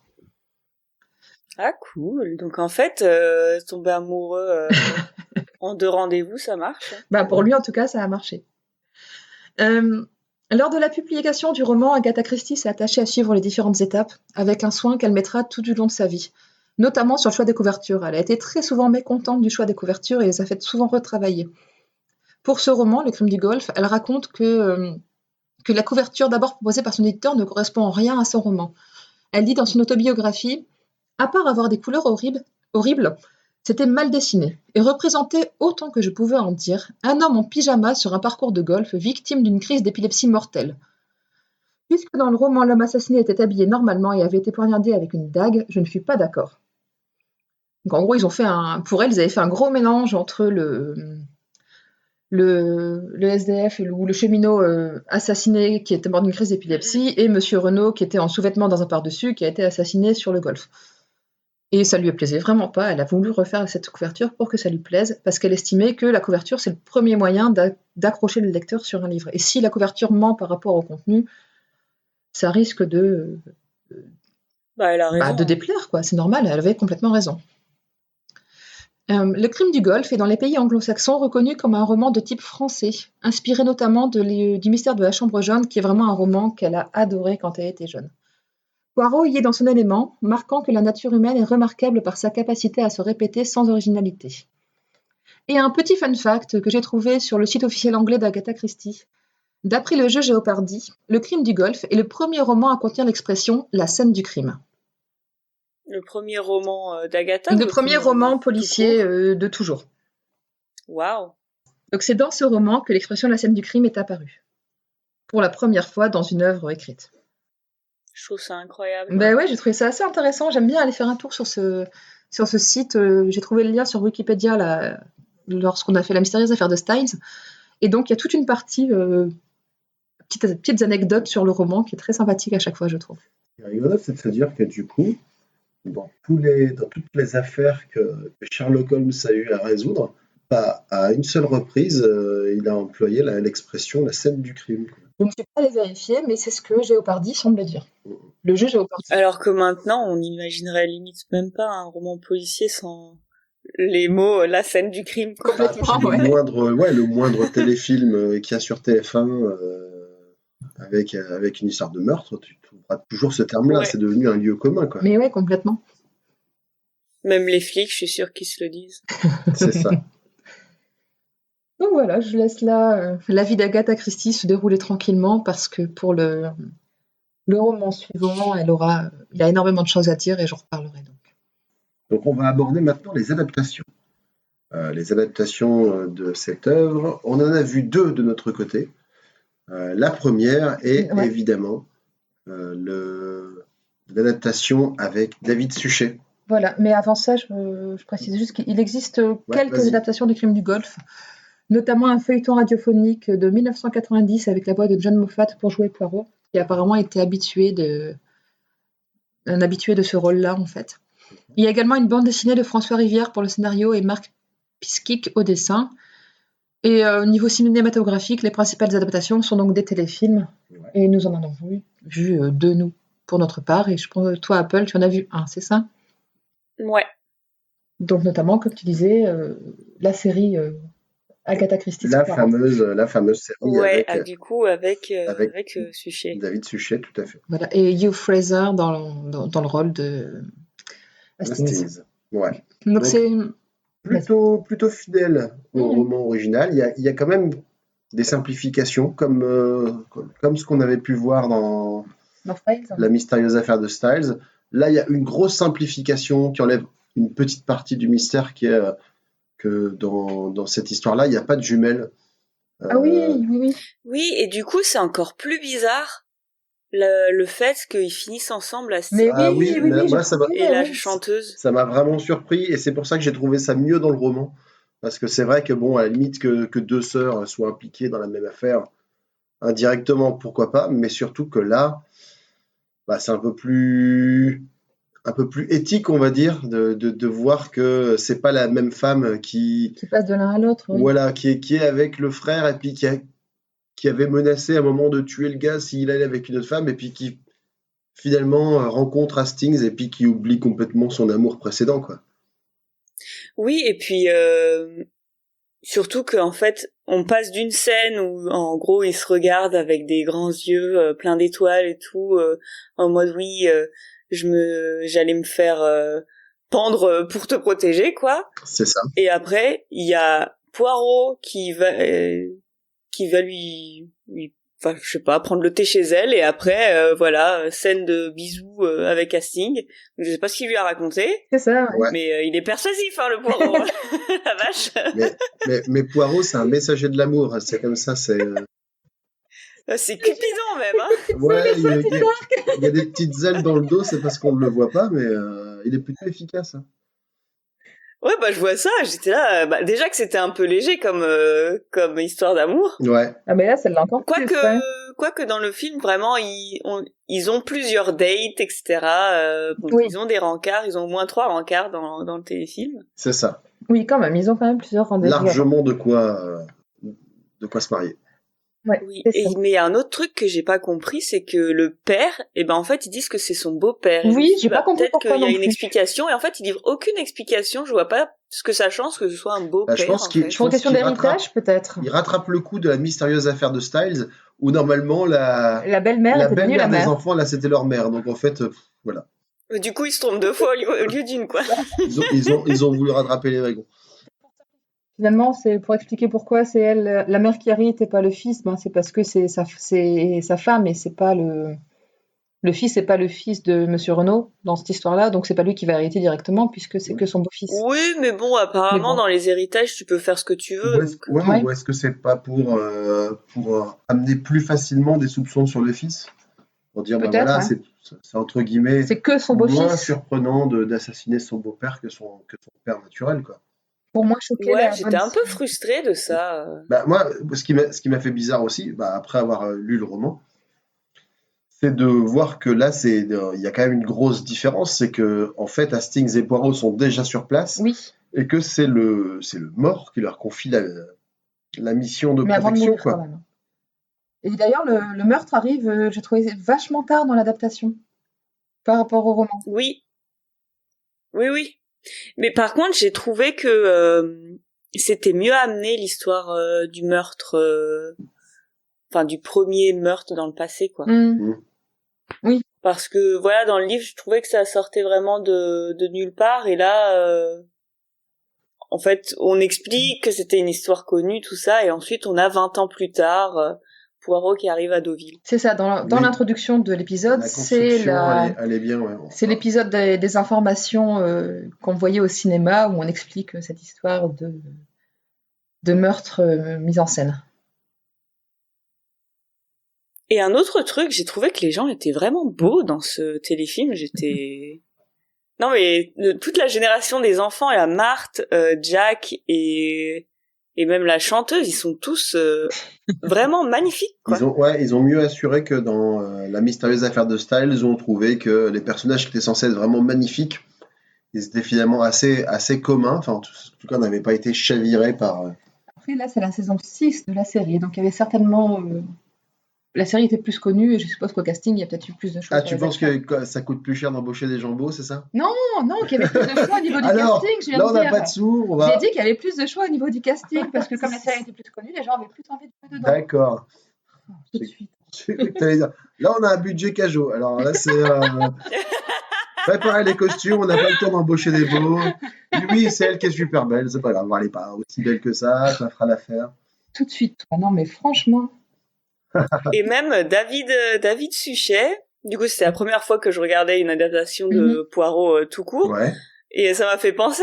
S4: Ah cool, donc en fait, tomber amoureux en 2 rendez-vous, ça marche.
S2: Bah, pour lui en tout cas, ça a marché. Lors de la publication du roman, Agatha Christie s'est attachée à suivre les différentes étapes, avec un soin qu'elle mettra tout du long de sa vie, notamment sur le choix des couvertures. Elle a été très souvent mécontente du choix des couvertures et les a fait souvent retravailler. Pour ce roman, Le crime du Golfe, elle raconte que la couverture d'abord proposée par son éditeur ne correspond en rien à son roman. Elle dit dans son autobiographie « À part avoir des couleurs horribles, c'était mal dessiné et représentait, autant que je pouvais en dire, un homme en pyjama sur un parcours de golf victime d'une crise d'épilepsie mortelle. Puisque dans le roman, l'homme assassiné était habillé normalement et avait été poignardé avec une dague, je ne fus pas d'accord. » Donc en gros, pour elle, ils avaient fait un gros mélange entre le SDF ou le cheminot assassiné qui était mort d'une crise d'épilepsie et Monsieur Renault qui était en sous-vêtements dans un par-dessus qui a été assassiné sur le golf. Et ça lui plaisait vraiment pas. Elle a voulu refaire cette couverture pour que ça lui plaise parce qu'elle estimait que la couverture c'est le premier moyen d'accrocher le lecteur sur un livre. Et si la couverture ment par rapport au contenu, ça risque de
S4: Elle a raison.
S2: de déplaire, quoi. C'est normal, elle avait complètement raison. Le crime du Golfe est dans les pays anglo-saxons reconnu comme un roman de type français, inspiré notamment du mystère de la Chambre jaune, qui est vraiment un roman qu'elle a adoré quand elle était jeune. Poirot y est dans son élément, marquant que la nature humaine est remarquable par sa capacité à se répéter sans originalité. Et un petit fun fact que j'ai trouvé sur le site officiel anglais d'Agatha Christie. D'après le jeu Jeopardy, le crime du Golfe est le premier roman à contenir l'expression « la scène du crime ».
S4: Le premier roman d'Agatha?
S2: Le premier roman policier de toujours.
S4: Waouh!
S2: Donc c'est dans ce roman que l'expression « la scène du crime » est apparue. Pour la première fois dans une œuvre écrite.
S4: Je trouve ça incroyable.
S2: Ben ouais, j'ai trouvé ça assez intéressant. J'aime bien aller faire un tour sur ce site. J'ai trouvé le lien sur Wikipédia là, lorsqu'on a fait la mystérieuse affaire de Styles. Et donc il y a toute une partie, petites anecdotes sur le roman qui est très sympathique à chaque fois, je trouve.
S3: Ce qui est rigolo, c'est de se dire que du coup, dans toutes les affaires que Sherlock Holmes a eu à résoudre, à une seule reprise, il a employé l'expression « la scène du crime ».
S2: Je ne suis pas allée vérifier, mais c'est ce que Jeopardy semble dire. Le jeu Jeopardy.
S4: Alors que maintenant, on n'imaginerait limite même pas un roman policier sans les mots « la scène du crime ».
S2: Complètement,
S3: le moindre téléfilm qu'il y a sur TF1 avec une histoire de meurtre, tu trouveras toujours ce terme-là. Ouais. C'est devenu un lieu commun, quoi.
S2: Mais ouais, complètement.
S4: Même les flics, je suis sûre qu'ils se le disent.
S3: C'est ça.
S2: Donc voilà, je laisse là la vie d'Agatha Christie se dérouler tranquillement parce que pour le roman suivant, il y a énormément de choses à dire et j'en reparlerai donc.
S3: Donc on va aborder maintenant les adaptations. Les adaptations de cette œuvre, on en a vu 2 de notre côté. La première est évidemment l'adaptation avec David Suchet.
S2: Voilà, mais avant ça, je précise juste qu'il existe quelques adaptations du crime du Golfe, notamment un feuilleton radiophonique de 1990 avec la voix de John Moffat pour jouer Poirot, qui apparemment était un habitué de ce rôle-là, en fait. Il y a également une bande dessinée de François Rivière pour le scénario et Marc Piskic au dessin. Et au niveau cinématographique, les principales adaptations sont donc des téléfilms, et nous en avons vu 2, nous, pour notre part, et je pense toi, Apple, tu en as vu 1, c'est ça?
S4: Ouais.
S2: Donc notamment, comme tu disais, la série Agatha Christie.
S3: La fameuse série
S4: avec Suchet.
S3: David Suchet, tout à fait.
S2: Voilà, et Hugh Fraser dans le rôle de Hastings.
S3: Ouais.
S2: Donc c'est
S3: plutôt fidèle au roman original. Il y a quand même des simplifications, comme ce qu'on avait pu voir dans La mystérieuse affaire de Styles. Là, il y a une grosse simplification qui enlève une petite partie du mystère qui est que dans cette histoire-là, il n'y a pas de jumelles.
S2: Ah oui.
S4: Oui, et du coup, c'est encore plus bizarre le fait qu'ils finissent ensemble à
S3: moi, ça m'a...
S4: et la chanteuse.
S3: Ça m'a vraiment surpris et c'est pour ça que j'ai trouvé ça mieux dans le roman. Parce que c'est vrai que, à la limite que 2 sœurs soient impliquées dans la même affaire, indirectement, pourquoi pas, mais surtout que là, c'est un peu plus éthique, on va dire, de voir que c'est pas la même femme qui
S2: passe de l'un à l'autre. Oui.
S3: Voilà, qui est avec le frère et puis qui avait menacé à un moment de tuer le gars s'il allait avec une autre femme et puis qui finalement rencontre Hastings et puis qui oublie complètement son amour précédent, quoi.
S4: Oui, et puis surtout qu'en fait, on passe d'une scène où en gros ils se regardent avec des grands yeux pleins d'étoiles et tout, en mode j'allais me faire pendre pour te protéger, quoi. C'est ça. Et après, il y a Poirot qui va lui je sais pas, prendre le thé chez elle, et après, scène de bisous avec Hastings. Je sais pas ce qu'il lui a raconté.
S2: C'est ça.
S3: Ouais.
S4: Mais il est persuasif, le Poirot. La vache.
S3: Mais Poirot, c'est un messager de l'amour. C'est comme ça, c'est...
S4: C'est Cupidon, même, hein.
S3: Ouais, il y a des petites ailes dans le dos, c'est parce qu'on ne le voit pas, mais il est plutôt efficace. Hein.
S4: Ouais, bah je vois ça, j'étais là, bah déjà que c'était un peu léger comme histoire d'amour.
S3: Ouais.
S2: Ah, mais là, celle-là encore plus, ouais.
S4: Quoique dans le film, vraiment, ils ont plusieurs dates, etc. Bon,
S2: Oui.
S4: ils ont des rencarts, ils ont au moins 3 rencarts dans le téléfilm.
S3: C'est ça.
S2: Oui, quand même, ils ont quand même plusieurs rendez-vous.
S3: Largement de quoi se marier.
S2: Ouais,
S4: Oui,
S2: c'est ça.
S4: mais il y a un autre truc que j'ai pas compris, c'est que le père, en fait, ils disent que c'est son beau-père.
S2: Oui,
S4: Et je me suis dit,
S2: j'ai pas compris
S4: peut-être
S2: pourquoi
S4: qu'il y a
S2: non
S4: une
S2: plus.
S4: explication, et en fait, ils livrent aucune explication, je vois pas ce que ça change que ce soit un beau-père,
S3: je pense
S4: en fait.
S2: Pour une question d'héritage, peut-être.
S3: Il rattrape le coup de la mystérieuse affaire de Styles, où normalement la
S2: belle-mère était devenue la
S3: belle-mère des
S2: mère.
S3: enfants, là, c'était leur mère. Donc en fait, voilà.
S4: Du coup, ils se trompent 2 fois au lieu d'une, quoi.
S3: Ils ont voulu rattraper les wagons.
S2: Finalement, c'est pour expliquer pourquoi c'est elle, la mère qui hérite et pas le fils. Ben, c'est parce que c'est sa femme et c'est pas le fils, c'est pas le fils de Monsieur Renaud dans cette histoire-là, donc c'est pas lui qui va hériter directement puisque c'est que son beau-fils.
S4: Oui, mais bon, apparemment, dans les héritages, tu peux faire ce que tu veux.
S3: Ou est-ce que c'est pas pour amener plus facilement des soupçons sur le fils? Pour dire, voilà, c'est entre guillemets,
S2: c'est que son beau-fils.
S3: Moins surprenant d'assassiner son beau-père que son père naturel, quoi.
S2: Pour moi, choqué.
S4: Ouais, j'étais un peu frustrée de ça.
S3: Moi, ce qui m'a fait bizarre aussi, après avoir lu le roman, c'est de voir que là, il y a quand même une grosse différence, c'est que en fait, Hastings et Poirot sont déjà sur place, et que c'est le mort qui leur confie la mission de protection,
S2: avant de mourir,
S3: quoi.
S2: Quand même. Et d'ailleurs, le meurtre arrive, j'ai trouvé vachement tard dans l'adaptation par rapport au roman.
S4: Oui. Mais par contre, j'ai trouvé que c'était mieux amené l'histoire du meurtre, du premier meurtre dans le passé, quoi.
S2: Oui.
S4: Parce que voilà, dans le livre, je trouvais que ça sortait vraiment de nulle part, et là, en fait, on explique que c'était une histoire connue, tout ça, et ensuite on a 20 ans plus tard Poirot qui arrive à Deauville.
S2: C'est ça, dans l'introduction de l'épisode, c'est
S3: elle est bien, ouais,
S2: c'est l'épisode des informations qu'on voyait au cinéma où on explique cette histoire de meurtre mise en scène.
S4: Et un autre truc, j'ai trouvé que les gens étaient vraiment beaux dans ce téléfilm. Non mais toute la génération des enfants, la Marthe, Jack et même la chanteuse, ils sont tous vraiment magnifiques, quoi.
S3: Ils ont mieux assuré que dans la mystérieuse affaire de Styles, ils ont trouvé que les personnages qui étaient censés être vraiment magnifiques, ils étaient finalement assez communs. Enfin, en tout cas, on n'avait pas été chavirés par...
S2: Après, là, c'est la saison 6 de la série, donc il y avait certainement... La série était plus connue et je suppose qu'au casting, il y a peut-être eu plus de choses.
S3: Ah, tu penses que ça coûte plus cher d'embaucher des jambos, c'est ça?
S2: Non, qu'il y avait plus de choix au niveau du casting.
S3: Là, on n'a pas de sous.
S2: J'ai dit qu'il y avait plus de choix au niveau du casting parce que comme la série était plus connue, les gens avaient plus envie de jouer dedans.
S3: D'accord.
S2: Tout de suite.
S3: J'ai cru que t'allais dire. Là, on a un budget cajot. Alors là, c'est... préparer les costumes, on n'a pas le temps d'embaucher des beaux. Oui, c'est elle qui est super belle, c'est pas grave, elle n'est pas aussi belle que ça fera l'affaire.
S2: Tout de suite. Non, mais franchement...
S4: Et même David Suchet, du coup c'était la première fois que je regardais une adaptation de Poirot tout court,
S3: ouais.
S4: Et ça m'a fait penser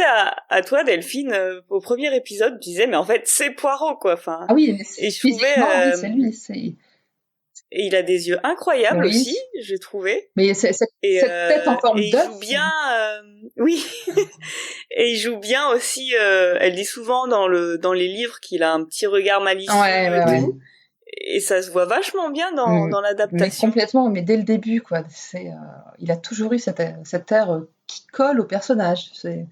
S4: à toi Delphine, au premier épisode, tu disais mais en fait c'est Poirot quoi, enfin.
S2: Ah oui, mais
S4: et je trouvais,
S2: c'est lui, c'est...
S4: Et il a des yeux incroyables aussi, j'ai trouvé.
S2: Mais cette tête en forme d'œuf.
S4: Il joue bien, oui. Et il joue bien aussi. Elle dit souvent dans les livres qu'il a un petit regard malicieux.
S2: Ouais.
S4: Et ça se voit vachement bien dans l'adaptation.
S2: Mais complètement, mais dès le début, quoi. Il a toujours eu cet air qui colle au personnage. De toute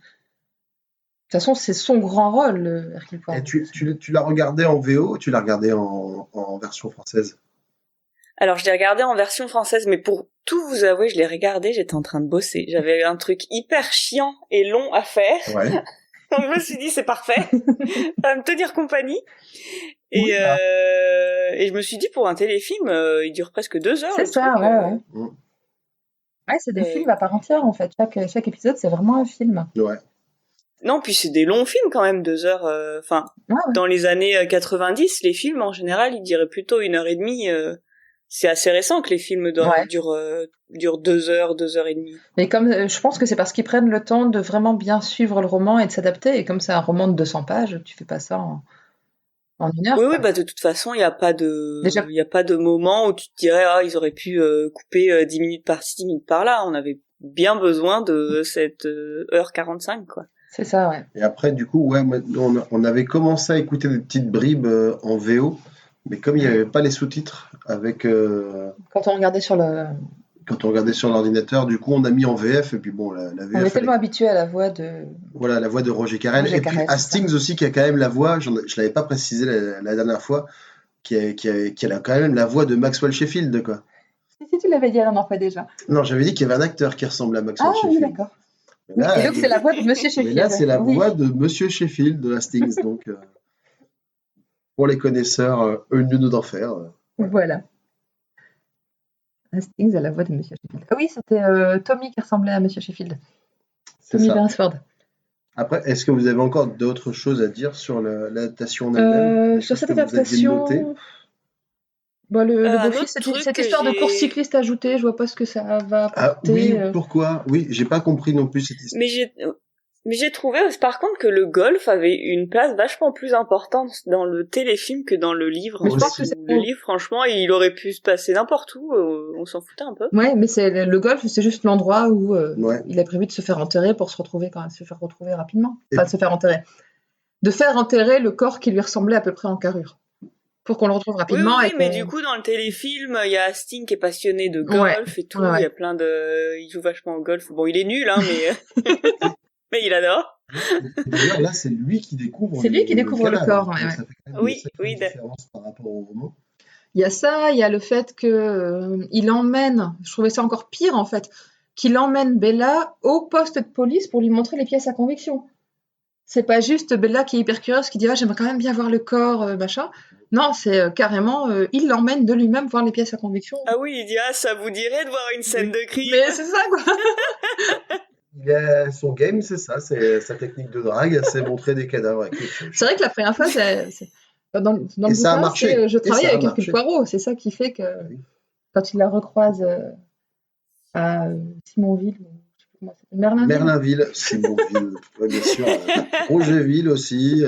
S2: façon, c'est son grand rôle, Hercule Poirot.
S3: Et tu l'as regardé en VO ou tu l'as regardé en version française?
S4: Alors, je l'ai regardé en version française, mais pour tout vous avouer, je l'ai regardé, j'étais en train de bosser. J'avais un truc hyper chiant et long à faire.
S3: Ouais.
S4: Donc, je me suis dit, c'est parfait. Ça va me tenir compagnie. Et je me suis dit, pour un téléfilm, il dure presque 2 heures.
S2: C'est ça, ouais. Ouais, c'est des films à part entière, en fait. Chaque épisode, c'est vraiment un film.
S3: Ouais.
S4: Non, puis c'est des longs films quand même, 2 heures. Dans les années 90, les films, en général, ils diraient plutôt 1h30. C'est assez récent que les films durent 2 heures, 2 heures et demie.
S2: Mais comme je pense que c'est parce qu'ils prennent le temps de vraiment bien suivre le roman et de s'adapter. Et comme c'est un roman de 200 pages, tu fais pas ça en 1 heure.
S4: Oui, de toute façon, il y a pas de moment où tu te dirais ils auraient pu couper 10 minutes par-ci, 10 minutes par-là. On avait bien besoin de cette heure 45, quoi.
S2: C'est ça, ouais.
S3: Et après, du coup, ouais, on avait commencé à écouter des petites bribes en VO, mais comme il n'y avait pas les sous-titres avec
S2: Quand on regardait sur le...
S3: quand on regardait sur l'ordinateur, du coup, on a mis en VF et puis bon, la
S2: On est
S3: VF,
S2: tellement habitué à la voix de...
S3: voilà, la voix de Roger Carrel.
S2: Roger
S3: Et puis
S2: Carrel, c'est ça.
S3: Hastings aussi, qui a quand même la voix, je l'avais pas précisé la dernière fois, qui a quand même la voix de Maxwell Sheffield, quoi.
S2: Si tu l'avais dit la dernière fois déjà.
S3: Non, j'avais dit qu'il y avait un acteur qui ressemble à Maxwell
S2: Ah oui,
S3: Sheffield.
S2: d'accord.
S3: Mais là,
S2: Et donc c'est la voix de Monsieur
S3: mais
S2: Sheffield.
S3: là, c'est la
S2: Oui.
S3: voix de Monsieur Sheffield de Hastings. Donc, pour les connaisseurs, une minute d'enfer.
S2: Voilà. Hastings a la voix de Monsieur Sheffield. Ah oui, c'était Tommy qui ressemblait à Monsieur Sheffield.
S3: C'est
S2: Tommy
S3: ça.
S2: Beresford.
S3: Après, est-ce que vous avez encore d'autres choses à dire sur l'adaptation en elle-même? Des
S2: Sur
S3: choses
S2: cette
S3: que vous aviez notées?
S2: adaptation, bah, le
S4: Un
S2: beau-fils,
S4: autre truc
S2: cette
S4: que
S2: histoire de
S4: j'ai-
S2: course cycliste ajoutée, je vois pas ce que ça va
S3: Ah
S2: apporter.
S3: oui, pourquoi? Oui, j'ai pas compris non plus cette histoire.
S4: Mais j'ai trouvé par contre que le golf avait une place vachement plus importante dans le téléfilm que dans le livre.
S2: Mais je pense
S3: Aussi.
S2: que c'est
S4: Le livre, franchement, il aurait pu se passer n'importe où, on s'en foutait un peu.
S2: Ouais, mais c'est le golf, c'est juste l'endroit où
S3: Ouais.
S2: il a prévu de se faire enterrer pour se faire retrouver rapidement.
S3: Et
S2: Enfin, de se faire enterrer. De faire enterrer le corps qui lui ressemblait à peu près en carrure. Pour qu'on le retrouve
S4: Oui,
S2: rapidement.
S4: oui,
S2: et
S4: mais
S2: qu'on-
S4: du coup, dans le téléfilm, il y a Hastings qui est passionné de golf
S2: Ouais,
S4: et tout,
S2: ouais, ouais.
S4: il y a plein de... Il joue vachement au golf. Bon, il est nul, hein, mais... mais il adore.
S3: Et d'ailleurs, là, c'est lui qui découvre
S2: C'est lui qui découvre le
S3: cadavre.
S2: corps, ouais,
S3: Donc,
S2: ouais.
S3: ça fait quand même
S4: Oui,
S3: une sacrée
S4: oui,
S3: différence par rapport au roman.
S2: Il y a ça, il y a le fait que il emmène, je trouvais ça encore pire en fait, qu'il emmène Bella au poste de police pour lui montrer les pièces à conviction. C'est pas juste Bella qui est hyper curieuse, qui dit ah, j'aimerais quand même bien voir le corps, machin. Non, c'est carrément, il l'emmène de lui-même voir les pièces à conviction.
S4: Ah oui, il dit, ah, ça vous dirait de voir une scène de crime?
S2: Mais c'est ça quoi.
S3: Son game, c'est ça, c'est sa technique de drague, c'est montrer des cadavres avec les cheveux.
S2: C'est vrai que la première fois, dans le
S3: Et ça a
S2: bouquin,
S3: marché.
S2: c'est, je
S3: Et
S2: travaille
S3: ça a
S2: avec Hercule
S3: marché.
S2: Poirot, c'est ça qui fait que
S3: Oui.
S2: quand il la recroise à Simonville, je sais plus comment ça s'appelle, Merlinville.
S3: Merlinville, Simonville, ouais, bien sûr. Rogerville aussi.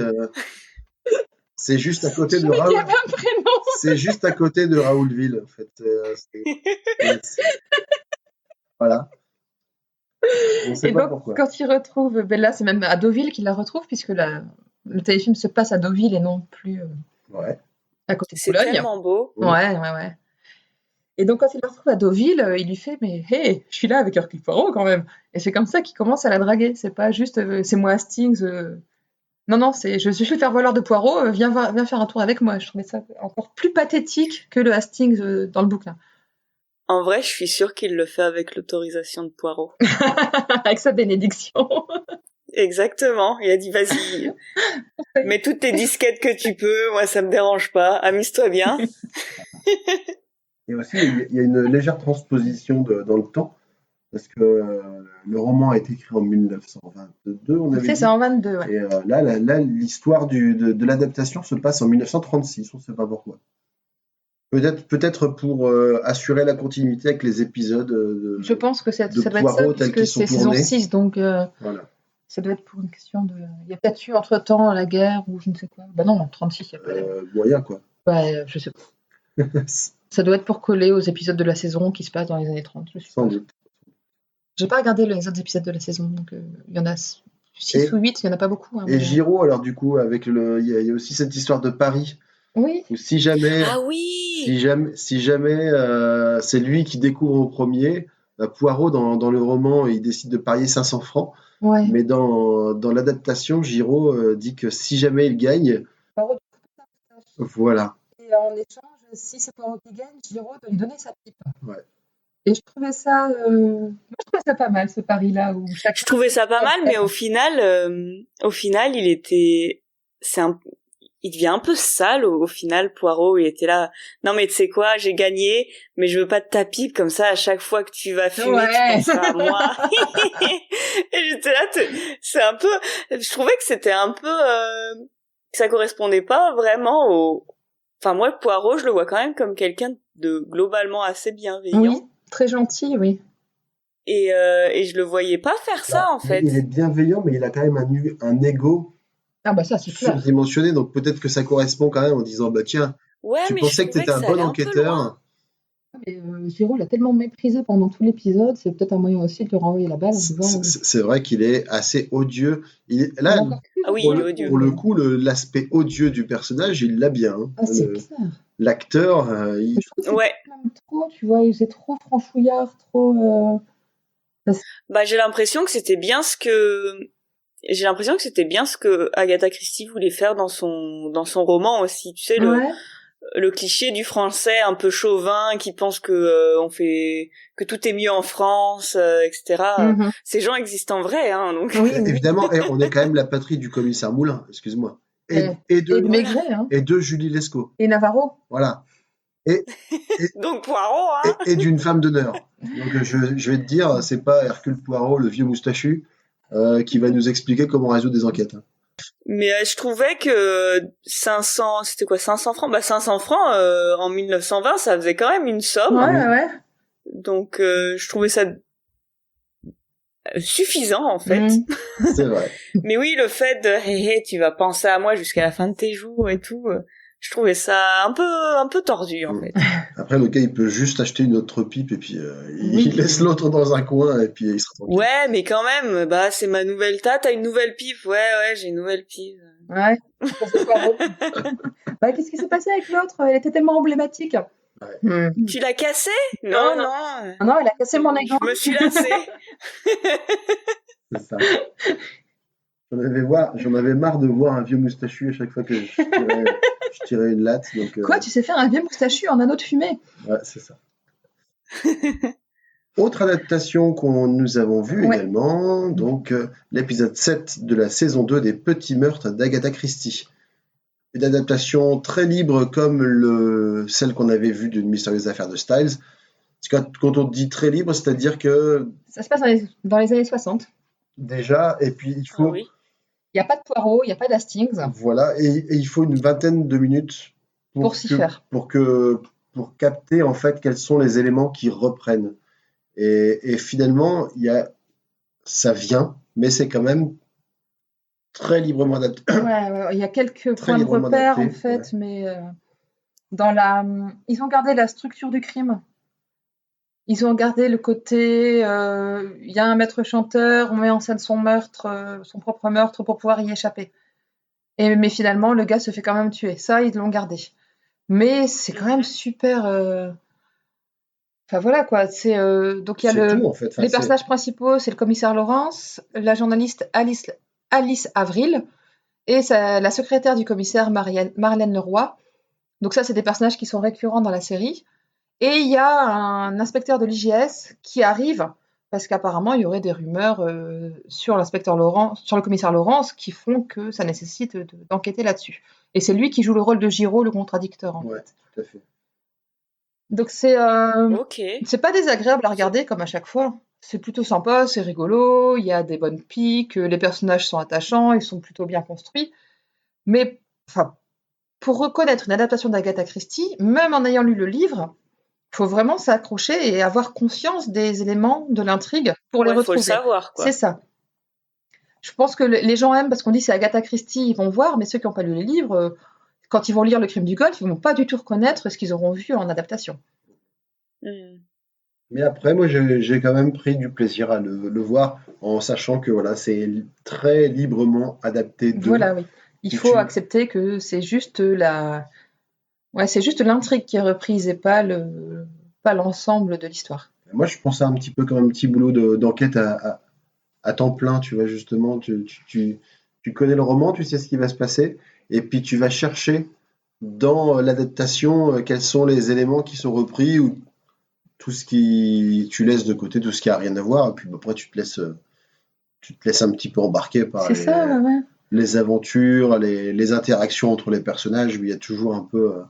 S3: C'est juste à côté de
S2: Il y
S3: Raoul.
S2: avait un prénom.
S3: C'est juste à côté de Raoulville, en fait. Voilà. On ne sait
S2: Et
S3: pas
S2: donc,
S3: pourquoi.
S2: quand il retrouve Bella, c'est même à Deauville qu'il la retrouve, puisque le téléfilm se passe à Deauville et non plus
S3: Ouais.
S2: à côté de
S4: C'est
S2: Boulogne.
S4: tellement beau.
S2: Ouais. Et donc, quand il la retrouve à Deauville, il lui fait mais hey, je suis là avec Hercule Poirot quand même. Et c'est comme ça qu'il commence à la draguer. C'est pas juste c'est moi Hastings. Non, c'est je suis le faire voleur de Poirot, viens faire un tour avec moi. Je trouvais ça encore plus pathétique que le Hastings dans le bouquin.
S4: En vrai, je suis sûre qu'il le fait avec l'autorisation de Poirot.
S2: Avec sa bénédiction.
S4: Exactement. Il a dit, vas-y, mets toutes tes disquettes que tu peux, moi ça me dérange pas, amuse-toi bien.
S3: Et aussi, il y a une légère transposition dans le temps, parce que le roman a été écrit en 1922, on avait
S2: C'est
S3: dit.
S2: ça, en 22, ouais.
S3: Et là, l'histoire de l'adaptation se passe en 1936, on ne sait pas pourquoi. Peut-être pour assurer la continuité avec les épisodes
S2: Je pense que ça
S3: de
S2: doit être ça,
S3: Poirot tels
S2: puisque
S3: qu'ils sont
S2: c'est saison
S3: tournés.
S2: 6, donc
S3: Voilà.
S2: ça doit être pour une question de... Il y a peut-être eu entre-temps la guerre ou je ne sais quoi. Bah non, en 36, il n'y a pas la guerre.
S3: Moyen, quoi.
S2: Ouais, je sais pas. Ça doit être pour coller aux épisodes de la saison qui se passent dans les années 30. Je
S3: Sans
S2: suppose.
S3: doute.
S2: J'ai pas regardé les autres épisodes de la saison, donc il y en a 6
S3: Et-
S2: ou 8, il n'y en a pas beaucoup. Hein,
S3: Et
S2: mais-
S3: Giraud, alors du coup, avec il y a aussi cette histoire de Paris,
S2: Oui,
S3: où si jamais...
S4: Ah oui!
S3: Si jamais c'est lui qui découvre au premier, Poirot, dans le roman, il décide de parier 500 francs.
S2: ouais.
S3: Mais dans l'adaptation, Giraud dit que si jamais il gagne, voilà.
S2: Et en échange, si c'est Poirot qui gagne, Giraud doit lui donner sa pipe.
S3: Ouais.
S2: Et je trouvais ça, moi, je trouvais ça pas mal, ce pari-là. Où chaque...
S4: Je trouvais ça pas mal, mais au final, il était, il devient un peu sale au final, Poirot. Il était là. Non, mais tu sais quoi, j'ai gagné, mais je veux pas de ta pipe, comme ça, à chaque fois que tu vas fumer,
S2: Ouais.
S4: tu penseras à moi. Et j'étais là, c'est un peu, je trouvais que c'était un peu, que ça correspondait pas vraiment enfin, moi, Poirot, je le vois quand même comme quelqu'un de globalement assez bienveillant.
S2: Oui, très gentil, oui.
S4: Et je le voyais pas faire ça, en fait.
S3: Il est bienveillant, mais il a quand même un ego
S2: Ah bah ça, c'est clair.
S3: surdimensionné, donc peut-être que ça correspond quand même en disant, bah tiens,
S4: Ouais,
S3: tu
S4: mais
S3: pensais
S4: je
S3: que tu étais
S4: trouvais
S3: un
S4: ça
S3: bon
S4: allait un peu loin.
S3: enquêteur,
S2: Mais Giro l'a tellement méprisé pendant tout l'épisode, c'est peut-être un moyen aussi de lui renvoyer la balle en disant
S3: C'est vrai qu'il est assez odieux.
S2: il
S3: Là,
S2: est encore plus
S4: Ah oui,
S3: pour
S4: il est
S3: le,
S4: odieux.
S3: pour le coup, l'aspect odieux du personnage, il l'a bien. Hein.
S2: Ah, c'est clair.
S3: L'acteur,
S2: Je trouve que
S4: Ouais.
S2: c'est même trop, tu vois, il faisait trop franchouillard, trop.
S4: Bah, j'ai l'impression que c'était bien ce que Agatha Christie voulait faire dans son roman aussi. Tu sais,
S2: Ouais.
S4: le cliché du français un peu chauvin qui pense que que tout est mieux en France, etc.
S2: Mhm.
S4: Ces gens existent en vrai, hein. Donc
S2: Oui,
S3: évidemment, et on est quand même la patrie du commissaire Moulin, excuse-moi. Et
S2: et
S3: de
S2: de Maigret, hein.
S3: et de Julie Lescaut.
S2: Et Navarro.
S3: Voilà. Et,
S4: donc Poirot, hein.
S3: et d'une femme d'honneur. Donc je vais te dire, c'est pas Hercule Poirot, le vieux moustachu, qui va nous expliquer comment résoudre des enquêtes. Hein.
S4: Mais je trouvais que 500, c'était quoi, 500 francs? Bah 500 francs en 1920, ça faisait quand même une somme.
S2: Ouais.
S4: Donc je trouvais ça suffisant en fait.
S3: C'est vrai.
S4: Mais oui, le fait de hé, tu vas penser à moi jusqu'à la fin de tes jours et tout, je trouvais ça un peu tordu en fait.
S3: Après, le gars, il peut juste acheter une autre pipe et puis il laisse l'autre dans un coin et puis il sera tranquille.
S4: Ouais, mais quand même, bah c'est ma nouvelle t'as une nouvelle pipe. Ouais, j'ai une nouvelle pipe.
S2: Ouais. Bah, qu'est-ce qui s'est passé avec l'autre? Elle était tellement emblématique.
S3: Ouais.
S4: Tu l'as cassée? Non.
S2: Non, elle a cassé mon aigle.
S4: Je me suis lassée.
S3: C'est ça. J'en avais marre de voir un vieux moustachu à chaque fois que je tirais une latte. Donc,
S2: Quoi, tu sais faire un vieux moustachu en anneau de fumée?
S3: Ouais, c'est ça. Autre adaptation nous avons vue également, donc l'épisode 7 de la saison 2 des Petits Meurtres d'Agatha Christie. Une adaptation très libre comme celle qu'on avait vue d'une mystérieuse affaire de Styles. Quand on dit très libre, c'est-à-dire que...
S2: Ça se passe dans les années 60.
S3: Déjà, et puis il faut...
S4: Oui.
S2: Il n'y a pas de Poirot, il n'y a pas d'Hastings.
S3: Voilà, et il faut une vingtaine de minutes
S2: pour s'y faire.
S3: Pour capter en fait quels sont les éléments qui reprennent. Et finalement, ça vient, mais c'est quand même très librement adapté.
S2: Ouais, il y a quelques points de repère en fait, mais ils ont gardé la structure du crime. Ils ont gardé le côté, il y a un maître chanteur, on met en scène son meurtre, son propre meurtre pour pouvoir y échapper. Mais finalement, le gars se fait quand même tuer. Ça, ils l'ont gardé. Mais c'est quand même super. Enfin voilà quoi. Donc il y a
S3: tout, en fait.
S2: Les personnages principaux, c'est le commissaire Laurence, la journaliste Alice Avril et la secrétaire du commissaire Marlène Leroy. Donc ça, c'est des personnages qui sont récurrents dans la série. Et il y a un inspecteur de l'IGS qui arrive parce qu'apparemment il y aurait des rumeurs sur le commissaire Laurence qui font que ça nécessite d'enquêter là-dessus. Et c'est lui qui joue le rôle de Giro, le contradicteur en fait.
S3: Tout à fait.
S2: Donc c'est pas désagréable à regarder comme à chaque fois. C'est plutôt sympa, c'est rigolo, il y a des bonnes piques, les personnages sont attachants, ils sont plutôt bien construits. Mais pour reconnaître une adaptation d'Agatha Christie, même en ayant lu le livre, il faut vraiment s'accrocher et avoir conscience des éléments de l'intrigue pour les retrouver.
S4: Faut le savoir, quoi.
S2: C'est ça. Je pense que les gens aiment parce qu'on dit c'est Agatha Christie, ils vont voir, mais ceux qui n'ont pas lu les livres, quand ils vont lire Le Crime du Golfe, ils ne vont pas du tout reconnaître ce qu'ils auront vu en adaptation.
S3: Mais après, moi, j'ai quand même pris du plaisir à le voir en sachant que voilà, c'est très librement adapté.
S2: Voilà, oui. Il faut accepter que c'est juste c'est juste l'intrigue qui est reprise et pas l'ensemble de l'histoire.
S3: Moi, je pense à un petit peu comme un petit boulot d'enquête à temps plein, tu vois, justement. Tu connais le roman, tu sais ce qui va se passer, et puis tu vas chercher dans l'adaptation quels sont les éléments qui sont repris ou tout ce qui... Tu laisses de côté tout ce qui n'a rien à voir, et puis après tu te laisses un petit peu embarquer par les aventures, les interactions entre les personnages, où il y a toujours un peu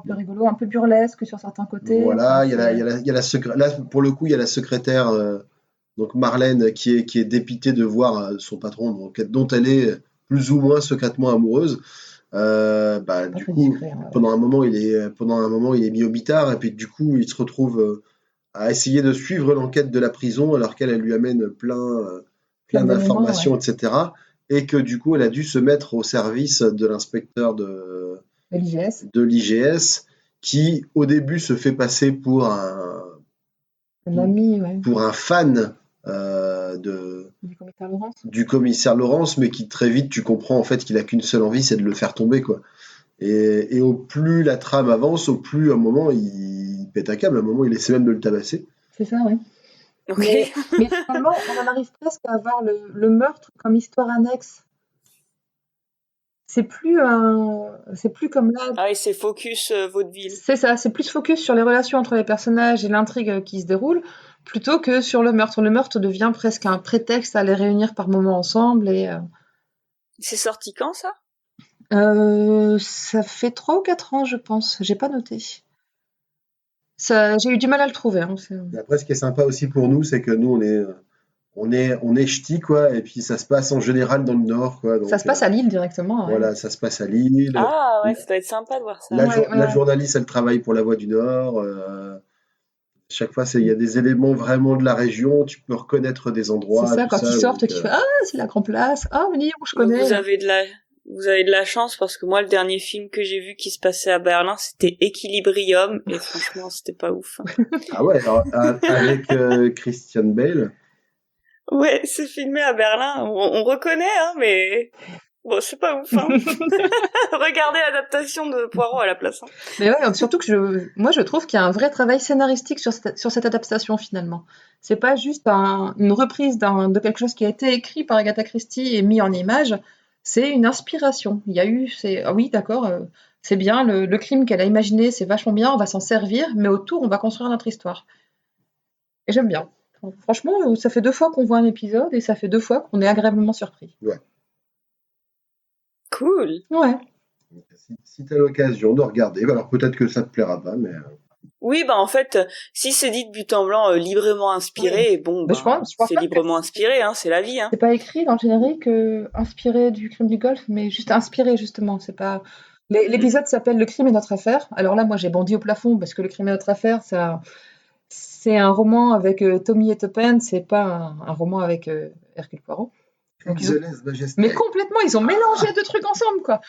S2: rigolo, un peu burlesque sur certains côtés.
S3: Voilà, il y a la secrétaire. Là, pour le coup, il y a la secrétaire, donc Marlène, qui est dépitée de voir son patron, dont elle est plus ou moins secrètement amoureuse. Du coup, pendant un moment, il est mis au bitard, et puis du coup, il se retrouve à essayer de suivre l'enquête de la prison, alors qu'elle lui amène plein d'informations, etc. Et que du coup, elle a dû se mettre au service de l'inspecteur de l'IGS, qui, au début, se fait passer pour un
S2: ami, ouais,
S3: fan
S2: du commissaire Laurence.
S3: du commissaire Laurence, mais qui très vite, tu comprends en fait qu'il a qu'une seule envie, c'est de le faire tomber, quoi. Et au plus la trame avance, au plus à un moment il pète un câble, à un moment il essaie même de le tabasser.
S2: C'est ça, oui.
S4: Ok.
S2: Mais finalement, on en arrive presque à avoir le meurtre comme histoire annexe. C'est plus comme là.
S4: Ah oui, c'est focus vaudeville.
S2: C'est ça, c'est plus focus sur les relations entre les personnages et l'intrigue qui se déroule, plutôt que sur le meurtre. Le meurtre devient presque un prétexte à les réunir par moments ensemble et
S4: C'est sorti quand, ça?
S2: ça fait 3 ou 4 ans, je pense. J'ai pas noté. J'ai eu du mal à le trouver. Hein.
S3: Et après, ce qui est sympa aussi pour nous, c'est que nous on est ch'tis, quoi, et puis ça se passe en général dans le Nord, quoi. Donc,
S2: Ça se passe à Lille directement. Ouais.
S3: voilà, ça se passe à Lille.
S4: Ah ouais, ça doit être sympa de voir ça.
S3: La journaliste, elle travaille pour La Voix du Nord. Chaque fois, il y a des éléments vraiment de la région. Tu peux reconnaître des endroits.
S2: C'est ça,
S3: tout
S2: quand ils sortent,
S3: donc,
S2: tu fais ah, c'est la Grand Place. Ah, oui, je
S4: Donc,
S2: connais.
S4: vous avez de la chance parce que moi, le dernier film que j'ai vu qui se passait à Berlin, c'était Equilibrium et franchement, c'était pas ouf.
S3: Ah ouais, alors, avec Christian Bale.
S4: Ouais, c'est filmé à Berlin. On reconnaît, hein, mais bon, c'est pas ouf. Hein. Regardez l'adaptation de Poirot à la place. Hein.
S2: Mais ouais, surtout que moi je trouve qu'il y a un vrai travail scénaristique sur cette adaptation finalement. C'est pas juste une reprise de quelque chose qui a été écrit par Agatha Christie et mis en image. C'est une inspiration. Il y a eu, ah oui, d'accord, c'est bien, le crime qu'elle a imaginé, c'est vachement bien, on va s'en servir, mais autour, on va construire notre histoire. Et j'aime bien. Franchement, ça fait 2 fois qu'on voit un épisode et ça fait 2 fois qu'on est agréablement surpris.
S3: Ouais.
S4: Cool.
S2: Ouais.
S3: Si tu as l'occasion de regarder, alors peut-être que ça te plaira pas, mais...
S4: Oui, bah en fait, si c'est dit de but en blanc, librement inspiré, bon,
S2: Mais
S4: bah,
S2: je pense
S4: c'est
S2: pas
S4: librement inspiré, hein, c'est la vie. Hein.
S2: C'est pas écrit dans le générique inspiré du crime du Golfe, mais juste inspiré justement. C'est pas. L'épisode s'appelle Le crime est notre affaire. Alors là, moi, j'ai bondi au plafond parce que Le crime est notre affaire, c'est un roman avec Tommy et Tuppen, c'est pas un roman avec Hercule Poirot. Donc, mais complètement, ils ont mélangé 2 trucs ensemble, quoi.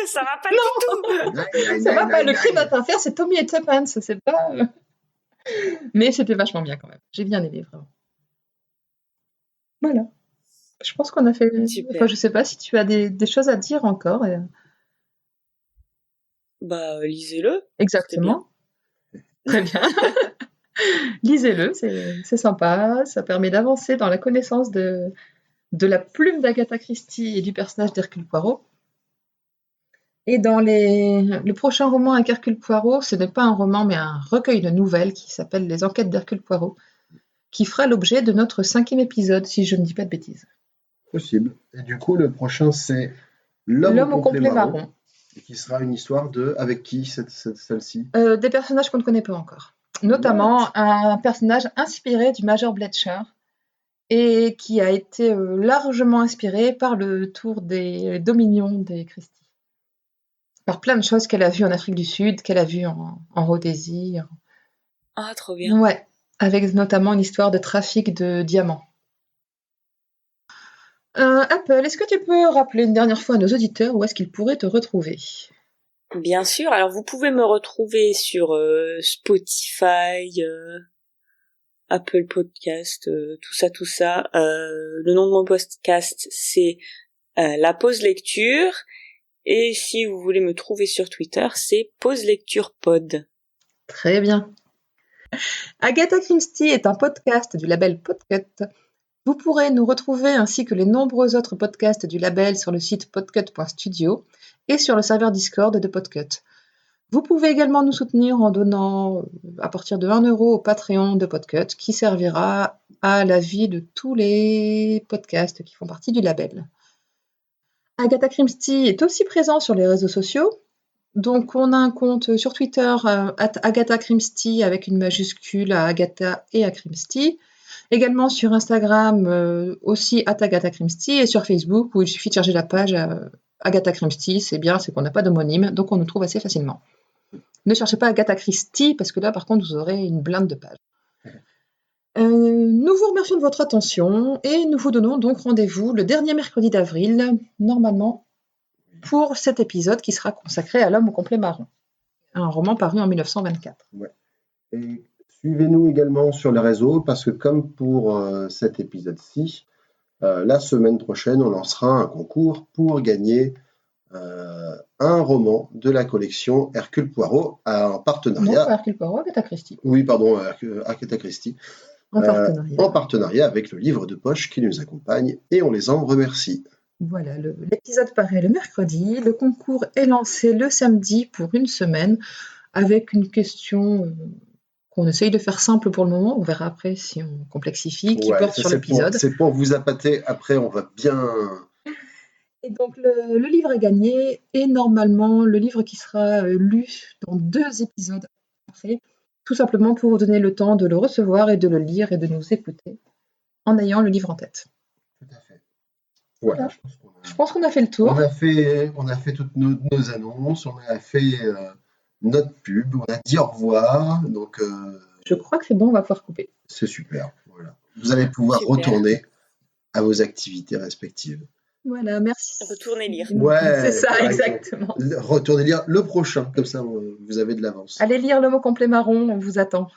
S4: Ça va pas du tout.
S2: Ça va pas. Le crime est notre affaire, c'est Tommy et Tuppen, c'est pas. Mais c'était vachement bien quand même. J'ai bien aimé vraiment. Voilà. Je pense qu'on a fait.
S4: Super.
S2: Enfin, je sais pas si tu as des choses à dire encore.
S4: Bah, lisez-le.
S2: Exactement. Très bien. Lisez-le, c'est sympa. Ça permet d'avancer dans la connaissance de la plume d'Agatha Christie et du personnage d'Hercule Poirot. Et dans le prochain roman avec Hercule Poirot, ce n'est pas un roman, mais un recueil de nouvelles qui s'appelle Les Enquêtes d'Hercule Poirot, qui fera l'objet de notre 5e épisode, si je ne dis pas de bêtises.
S3: Possible. Et du coup, le prochain, c'est L'homme au complet marron. Et qui sera une histoire de... Avec qui, celle-ci?
S2: Des personnages qu'on ne connaît pas encore. Notamment un personnage inspiré du Major Bletcher et qui a été largement inspiré par le tour des dominions des Christie. Par plein de choses qu'elle a vues en Afrique du Sud, qu'elle a vues en Rhodésie.
S4: Ah, trop bien.
S2: Ouais, avec notamment une histoire de trafic de diamants. Apple, est-ce que tu peux rappeler une dernière fois à nos auditeurs où est-ce qu'ils pourraient te retrouver?
S4: Bien sûr, alors vous pouvez me retrouver sur Spotify, Apple Podcast, tout ça. Le nom de mon podcast, c'est La Pause Lecture. Et si vous voulez me trouver sur Twitter, c'est Pause Lecture Pod.
S2: Très bien. Agatha Christie est un podcast du label Podcut. Vous pourrez nous retrouver ainsi que les nombreux autres podcasts du label sur le site podcut.studio et sur le serveur Discord de Podcut. Vous pouvez également nous soutenir en donnant à partir de 1 € au Patreon de Podcut qui servira à la vie de tous les podcasts qui font partie du label. Agatha Christie est aussi présent sur les réseaux sociaux. Donc on a un compte sur Twitter @Agatha Christie avec une majuscule à Agatha et à Christie. Également sur Instagram aussi @Agatha Christie et sur Facebook où il suffit de charger la page Agatha Christie, c'est bien, c'est qu'on n'a pas d'homonyme, donc on nous trouve assez facilement. Ne cherchez pas Agatha Christie parce que là par contre vous aurez une blinde de pages. Nous vous remercions de votre attention et nous vous donnons donc rendez-vous le dernier mercredi d'avril, normalement, pour cet épisode qui sera consacré à l'homme au complet marron. un roman paru en 1924.
S3: Et suivez-nous également sur les réseaux parce que comme pour cet épisode-ci, la semaine prochaine, on lancera un concours pour gagner un roman de la collection Hercule Poirot en
S2: Non,
S3: partenariat.
S2: pas Hercule Poirot, Agatha Christie.
S3: Oui, pardon, Agatha Christie.
S2: En partenariat.
S3: En partenariat avec le livre de poche qui nous accompagne et on les en remercie.
S2: Voilà, l'épisode paraît le mercredi, le concours est lancé le samedi pour une semaine avec une question qu'on essaye de faire simple pour le moment, on verra après si on complexifie, qui
S3: Ouais,
S2: porte
S3: ça,
S2: sur l'épisode.
S3: C'est pour vous appâter, après on va bien...
S2: Et donc le livre est gagné et normalement le livre qui sera lu dans 2 épisodes après, tout simplement pour vous donner le temps de le recevoir et de le lire et de nous écouter en ayant le livre en tête.
S3: Tout à fait. Voilà,
S2: Voilà. Je pense qu'on a fait le tour.
S3: on a fait toutes nos annonces, on a fait notre pub, on a dit au revoir, donc
S2: Je crois que c'est bon, on va pouvoir couper.
S3: c'est super. Voilà. Vous allez pouvoir
S4: Super.
S3: retourner à vos activités respectives.
S2: Voilà, merci.
S4: Retournez lire.
S3: Ouais,
S2: C'est ça,
S3: par
S2: exactement.
S3: Retournez lire le prochain, comme ça vous avez de l'avance.
S2: Allez lire le mot complet marron, on vous attend.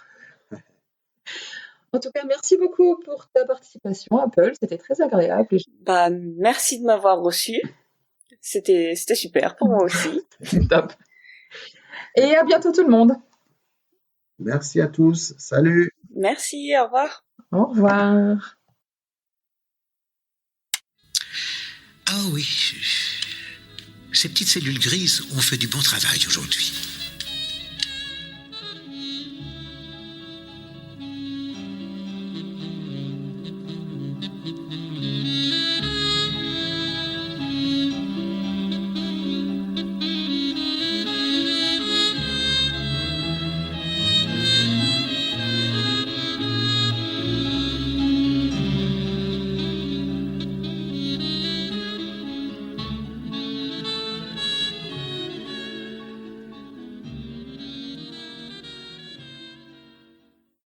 S2: En tout cas, merci beaucoup pour ta participation, Apple. C'était très agréable.
S4: Bah, merci de m'avoir reçu. C'était super pour moi aussi.
S2: C'est top. Et à bientôt tout le monde.
S3: Merci à tous. Salut.
S4: Merci, au revoir.
S2: Au revoir.
S1: Ah oui, ces petites cellules grises ont fait du bon travail aujourd'hui.